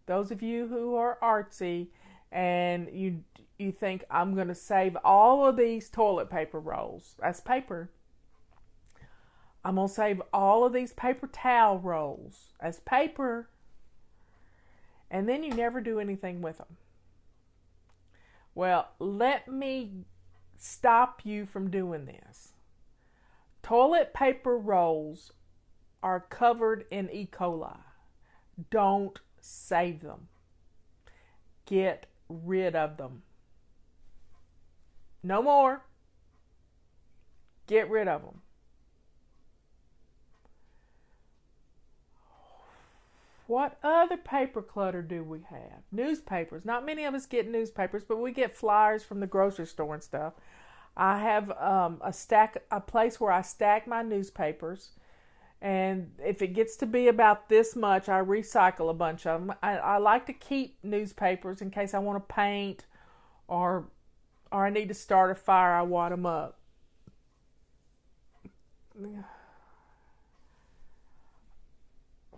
Those of you who are artsy and you think, I'm going to save all of these toilet paper rolls. That's paper. I'm going to save all of these paper towel rolls. That's paper. And then you never do anything with them. Well, let me stop you from doing this. Toilet paper rolls are covered in E. coli. Don't save them. Get rid of them. No more. Get rid of them. What other paper clutter do we have? Newspapers. Not many of us get newspapers, but we get flyers from the grocery store and stuff. I have a place where I stack my newspapers. And if it gets to be about this much, I recycle a bunch of them. I like to keep newspapers in case I want to paint or I need to start a fire. I wad them up.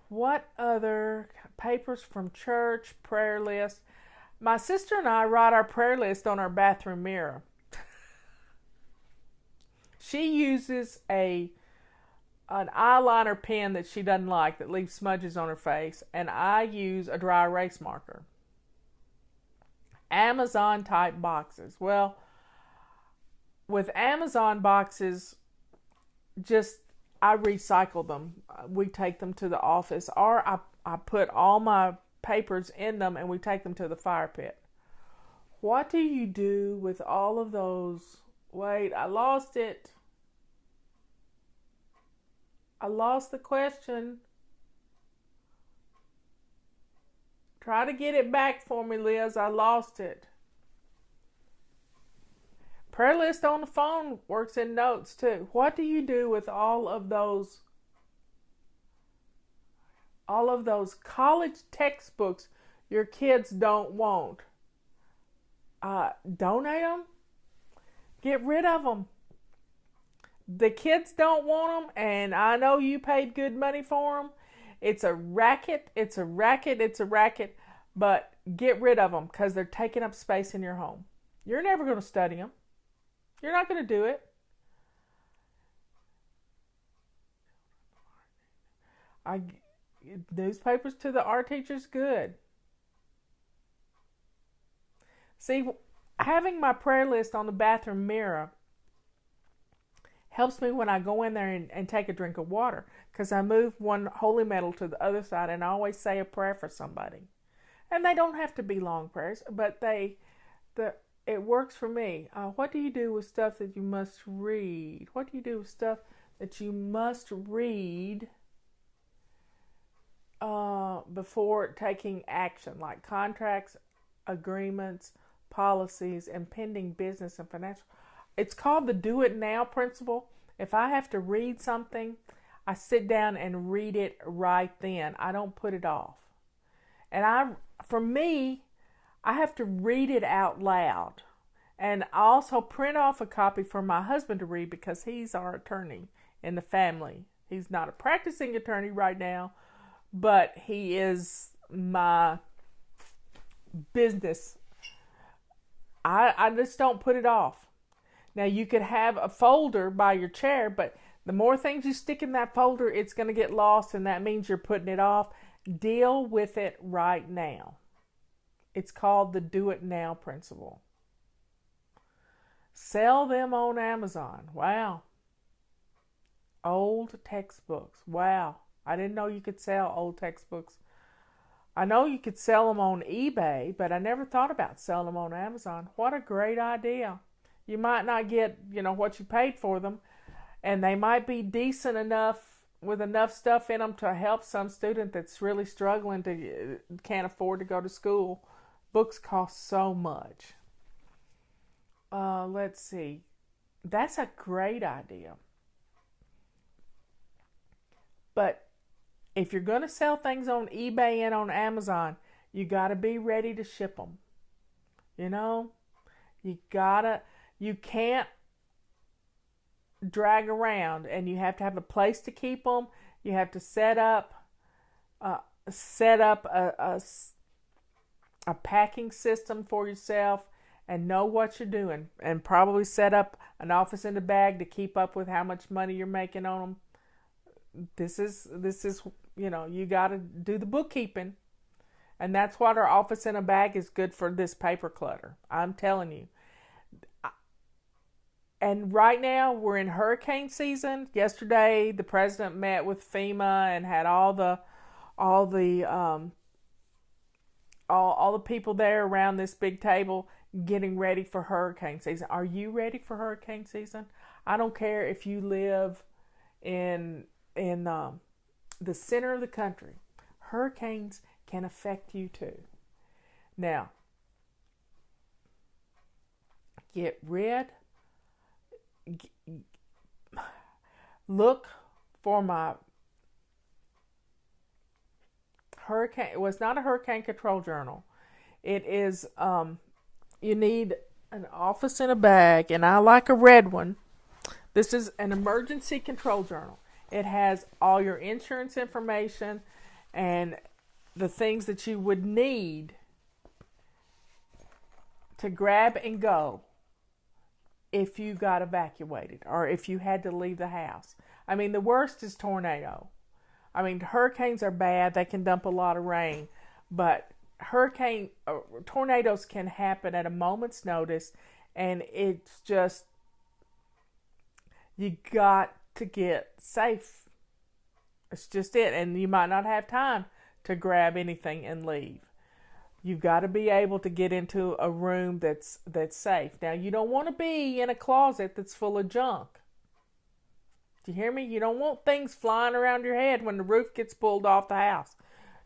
What other papers from church, prayer list? My sister and I write our prayer list on our bathroom mirror. She uses an eyeliner pen that she doesn't like that leaves smudges on her face, and I use a dry erase marker. Amazon type boxes. Well, with Amazon boxes, I recycle them. We take them to the office, or I put all my papers in them and we take them to the fire pit. What do you do with all of those? Wait, I lost it. I lost the question. Try to get it back for me, Liz. I lost it. Prayer list on the phone works in notes too. What do you do with all of those college textbooks your kids don't want? Donate them. Get rid of them. The kids don't want them, and I know you paid good money for them. It's a racket. It's a racket. It's a racket. But get rid of them because they're taking up space in your home. You're never going to study them. You're not going to do it. Newspapers to the art teachers, good. See, having my prayer list on the bathroom mirror helps me when I go in there and take a drink of water, because I move one holy metal to the other side and I always say a prayer for somebody. And they don't have to be long prayers, but it works for me. What do you do with stuff that you must read? What do you do with stuff that you must read before taking action, like contracts, agreements, policies, and pending business and financial? It's called the do it now principle. If I have to read something, I sit down and read it right then. I don't put it off. And for me, I have to read it out loud. And I also print off a copy for my husband to read because he's our attorney in the family. He's not a practicing attorney right now, but he is my business. I just don't put it off. Now, you could have a folder by your chair, but the more things you stick in that folder, it's going to get lost, and that means you're putting it off. Deal with it right now. It's called the do it now principle. Sell them on Amazon. Wow. Old textbooks. Wow. I didn't know you could sell old textbooks. I know you could sell them on eBay, but I never thought about selling them on Amazon. What a great idea. You might not get, what you paid for them, and they might be decent enough with enough stuff in them to help some student that's really struggling can't afford to go to school. Books cost so much. Let's see. That's a great idea. But if you're going to sell things on eBay and on Amazon, you got to be ready to ship them. You can't drag around, and you have to have a place to keep them. You have to set up a packing system for yourself and know what you're doing, and probably set up an office in the bag to keep up with how much money you're making on them. This is you got to do the bookkeeping, and that's what our office in a bag is good for. This paper clutter, I'm telling you. And right now we're in hurricane season. Yesterday the president met with FEMA and had all the people there around this big table getting ready for hurricane season. Are you ready for hurricane season? I don't care if you live in the center of the country. Hurricanes can affect you too. Now, look for my hurricane. It was not a hurricane control journal. It is, you need an office in a bag, and I like a red one. This is an emergency control journal. It has all your insurance information and the things that you would need to grab and go if you got evacuated or if you had to leave the house. I mean, the worst is tornado. I mean, hurricanes are bad. They can dump a lot of rain, but tornadoes can happen at a moment's notice, and it's just, you got to get safe. It's just it. And you might not have time to grab anything and leave. You've got to be able to get into a room that's safe. Now, you don't want to be in a closet that's full of junk. Do you hear me? You don't want things flying around your head when the roof gets pulled off the house.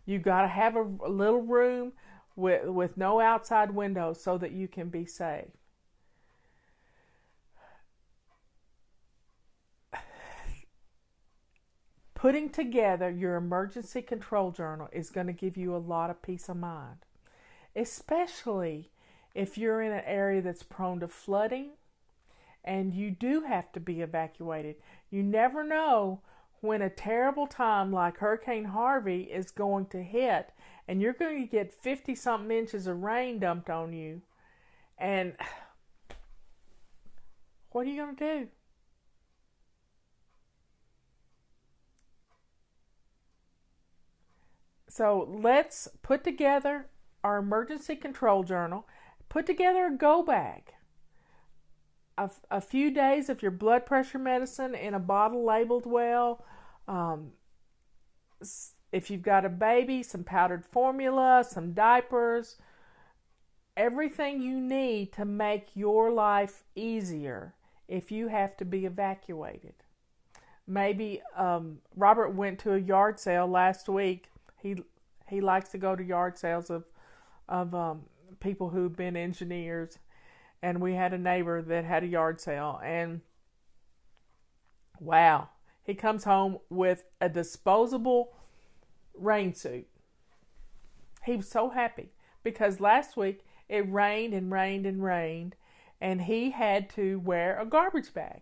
You got to have a little room with no outside windows so that you can be safe. Putting together your emergency control journal is going to give you a lot of peace of mind, especially if you're in an area that's prone to flooding and you do have to be evacuated. You never know when a terrible time like Hurricane Harvey is going to hit and you're going to get 50-something inches of rain dumped on you. And what are you going to do? So let's put together our emergency control journal, put together a go bag, a few days of your blood pressure medicine in a bottle labeled well. If you've got a baby, some powdered formula, some diapers, everything you need to make your life easier if you have to be evacuated. Maybe Robert went to a yard sale last week. He likes to go to yard sales of people who've been engineers, and we had a neighbor that had a yard sale, and wow, he comes home with a disposable rain suit. He was so happy because last week it rained and rained and rained, and he had to wear a garbage bag.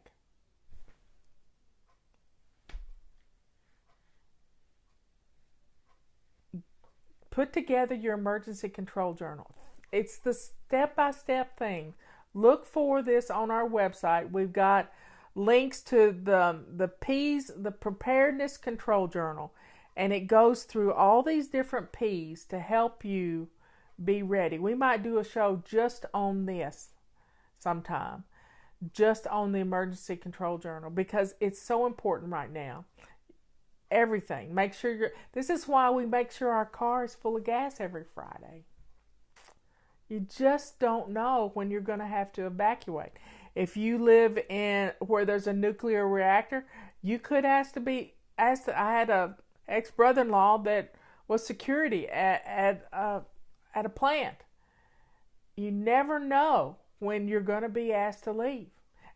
Put together your emergency control journal. It's the step-by-step thing. Look for this on our website. We've got links to the P's, the Preparedness Control Journal, and it goes through all these different P's to help you be ready. We might do a show just on this sometime, just on the Emergency Control Journal, because it's so important right now. Everything. Make sure this is why we make sure our car is full of gas every Friday. You just don't know when you're going to have to evacuate. If you live in where there's a nuclear reactor, you could ask to be asked. I had a ex-brother-in-law that was security at a plant. You never know when you're going to be asked to leave.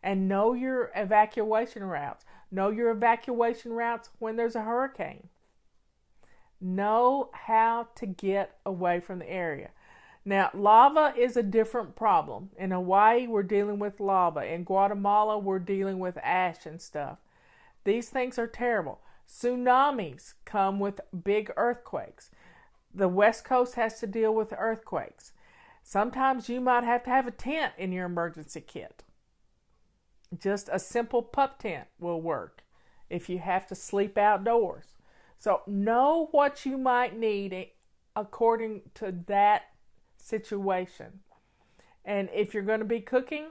And know your evacuation routes. Know your evacuation routes when there's a hurricane. Know how to get away from the area. Now, lava is a different problem. In Hawaii, we're dealing with lava. In Guatemala, we're dealing with ash and stuff. These things are terrible. Tsunamis come with big earthquakes. The West Coast has to deal with earthquakes. Sometimes you might have to have a tent in your emergency kit. Just a simple pup tent will work if you have to sleep outdoors. So know what you might need according to that situation. And if you're going to be cooking,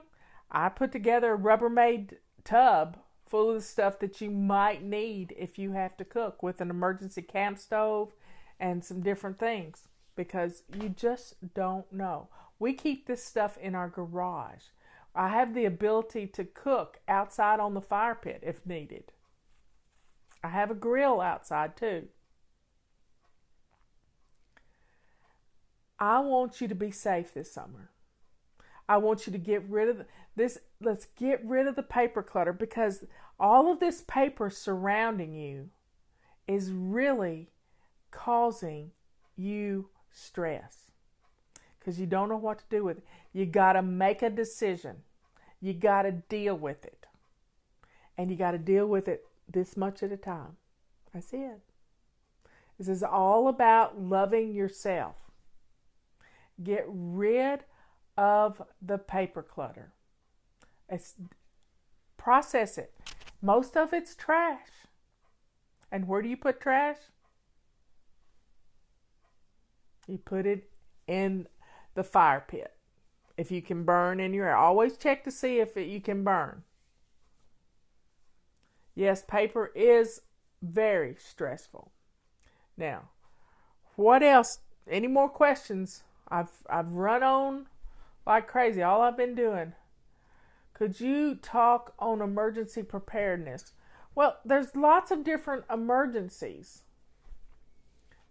I put together a Rubbermaid tub full of the stuff that you might need if you have to cook, with an emergency camp stove and some different things, because you just don't know. We keep this stuff in our garage. I have the ability to cook outside on the fire pit if needed. I have a grill outside too. I want you to be safe this summer. I want you to get rid of this. Let's get rid of the paper clutter, because all of this paper surrounding you is really causing you stress, because you don't know what to do with it. You got to make a decision. You got to deal with it. And you got to deal with it this much at a time. That's it. This is all about loving yourself. Get rid of the paper clutter. Process it. Most of it's trash. And where do you put trash? You put it in the fire pit. If you can burn in your air, always check to see if you can burn. Yes, paper is very stressful. Now, what else? Any more questions? I've run on like crazy. All I've been doing. Could you talk on emergency preparedness? Well, there's lots of different emergencies.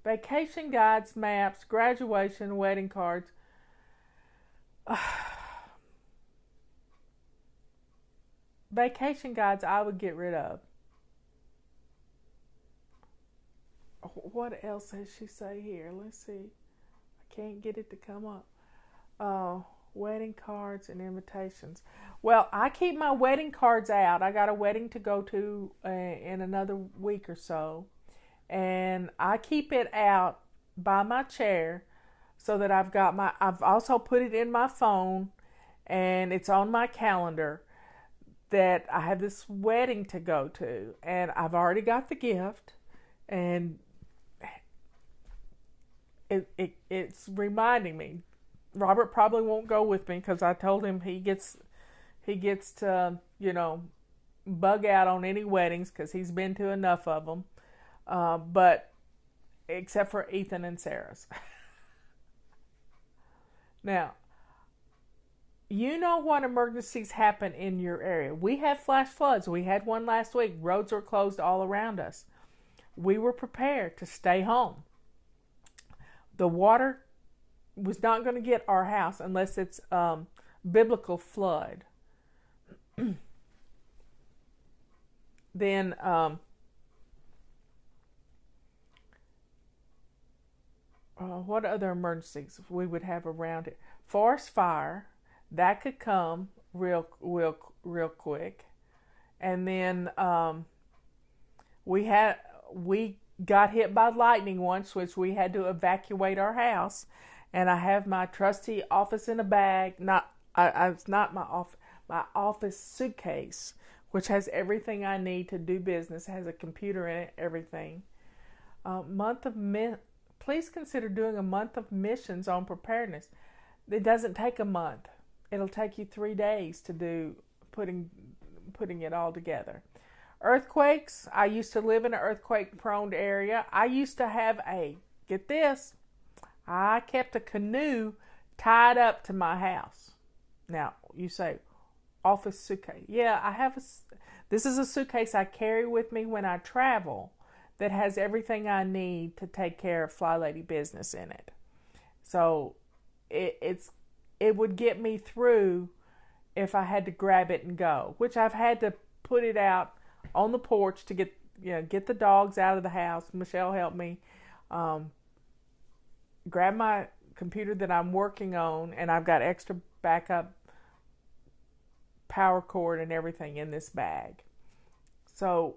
Vacation guides, maps, graduation, wedding cards. Vacation guides I would get rid of. What else does she say here? Let's see. I can't get it to come up. Wedding cards and invitations. Well, I keep my wedding cards out. I got a wedding to go to in another week or so. And I keep it out by my chair so that I've also put it in my phone and it's on my calendar that I have this wedding to go to. And I've already got the gift. And it's reminding me. Robert probably won't go with me because I told him he gets to, bug out on any weddings because he's been to enough of them. But except for Ethan and Sarah's. Now, what emergencies happen in your area. We have flash floods. We had one last week. Roads were closed all around us. We were prepared to stay home. The water was not going to get our house unless it's biblical flood. Then what other emergencies we would have around it? Forest fire, that could come real quick. And then we got hit by lightning once, which we had to evacuate our house. And I have my trusty office in a bag. It's not my office suitcase, which has everything I need to do business. It has a computer in it, everything. Please consider doing a month of missions on preparedness. It doesn't take a month. It'll take you 3 days to do putting it all together. Earthquakes. I used to live in an earthquake-prone area. I used to have get this, I kept a canoe tied up to my house. Now, you say, office suitcase. Yeah, I have this is a suitcase I carry with me when I travel that has everything I need to take care of Fly Lady business in it. So it would get me through if I had to grab it and go, which I've had to put it out on the porch to get the dogs out of the house. Michelle helped me grab my computer that I'm working on, and I've got extra backup power cord and everything in this bag. So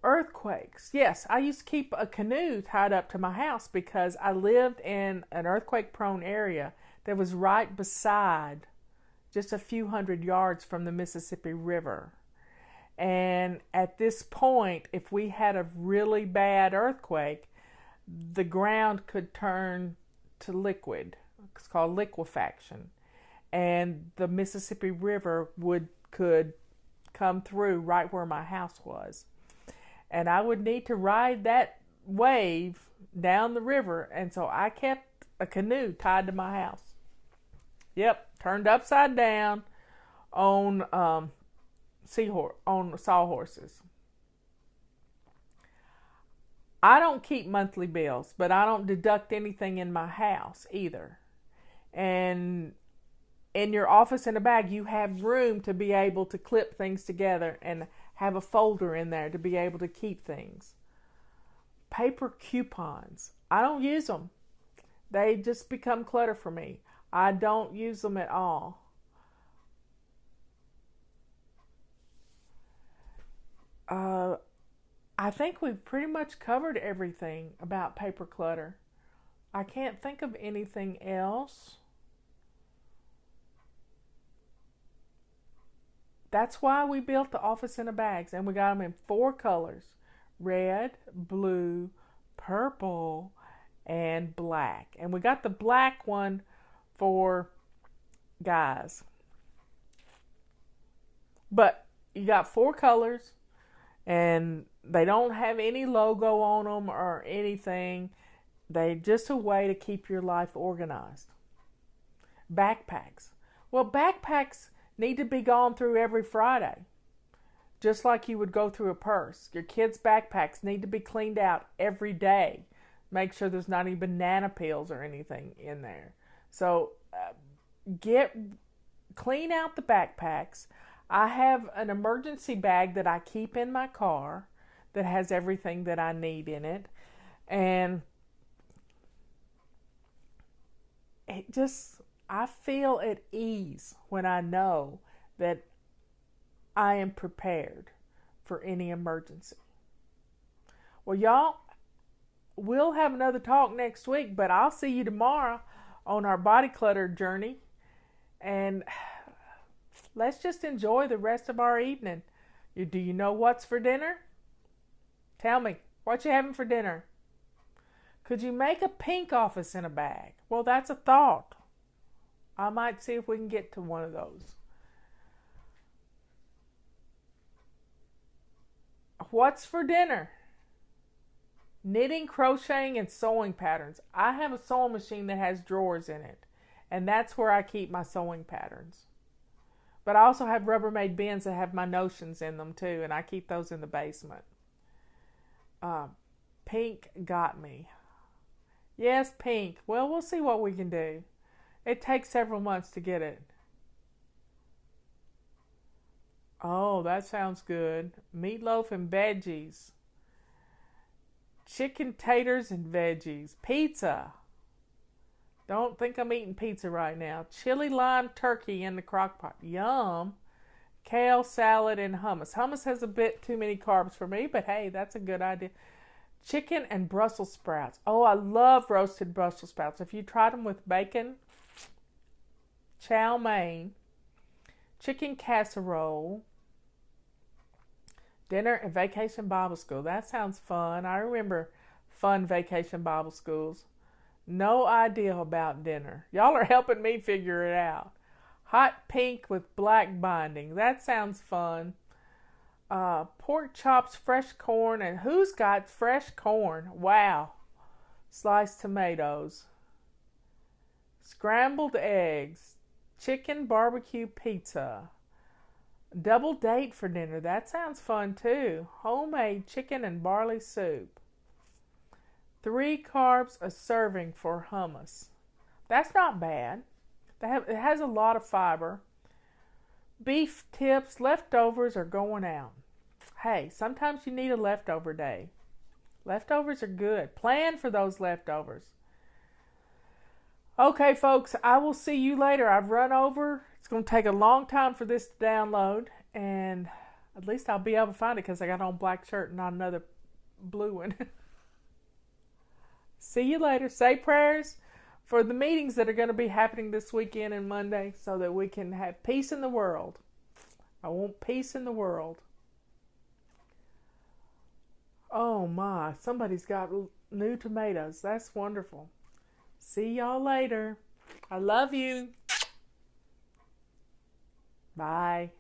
earthquakes. Yes, I used to keep a canoe tied up to my house because I lived in an earthquake-prone area that was right beside, just a few hundred yards from the Mississippi River. And at this point, if we had a really bad earthquake, the ground could turn to liquid. It's called liquefaction. And the Mississippi River could come through right where my house was. And I would need to ride that wave down the river. And so I kept a canoe tied to my house. Yep, turned upside down on sawhorses. I don't keep monthly bills, but I don't deduct anything in my house either. And in your office in a bag, you have room to be able to clip things together and have a folder in there to be able to keep things. Paper coupons. I don't use them. They just become clutter for me. I don't use them at all. I think we've pretty much covered everything about paper clutter. I can't think of anything else. That's why we built the office in a bags, and we got them in 4 colors: red, blue, purple, and black. And we got the black one for guys. But you got 4 colors, and they don't have any logo on them or anything. They're just a way to keep your life organized. Backpacks. Well, backpacks need to be gone through every Friday. just like you would go through a purse. Your kids' backpacks need to be cleaned out every day. Make sure there's not any banana peels or anything in there. So clean out the backpacks. I have an emergency bag that I keep in my car that has everything that I need in it. And I feel at ease when I know that I am prepared for any emergency. Well, y'all, we'll have another talk next week, but I'll see you tomorrow on our body clutter journey. And let's just enjoy the rest of our evening. Do you know what's for dinner? Tell me, what you having for dinner? Could you make a pink office in a bag? Well, that's a thought. I might see if we can get to one of those. What's for dinner? Knitting, crocheting, and sewing patterns. I have a sewing machine that has drawers in it, and that's where I keep my sewing patterns. But I also have Rubbermaid bins that have my notions in them too, and I keep those in the basement. Pink got me. Yes, pink. Well, we'll see what we can do. It takes several months to get it. Oh, that sounds good. Meatloaf and veggies. Chicken, taters, and veggies. Pizza. Don't think I'm eating pizza right now. Chili lime turkey in the crock pot. Yum. Kale salad and hummus. Hummus has a bit too many carbs for me, but hey, that's a good idea. Chicken and Brussels sprouts. Oh, I love roasted Brussels sprouts. If you tried them with bacon, chow mein, chicken casserole, dinner and vacation Bible school. That sounds fun. I remember fun vacation Bible schools. No idea about dinner. Y'all are helping me figure it out. Hot pink with black binding. That sounds fun. Pork chops, fresh corn, and who's got fresh corn? Wow. Sliced tomatoes. Scrambled eggs. Chicken barbecue pizza. Double date for dinner. That sounds fun too. Homemade chicken and barley soup. 3 carbs a serving for hummus. That's not bad. It has a lot of fiber. Beef tips, leftovers are going out. Hey, sometimes you need a leftover day. Leftovers are good. Plan for those leftovers. Okay, folks, I will see you later. I've run over. It's going to take a long time for this to download, and at least I'll be able to find it because I got on black shirt and not another blue one. See you later. Say prayers for the meetings that are going to be happening this weekend and Monday so that we can have peace in the world. I want peace in the world. Oh my, somebody's got new tomatoes. That's wonderful. See y'all later. I love you. Bye.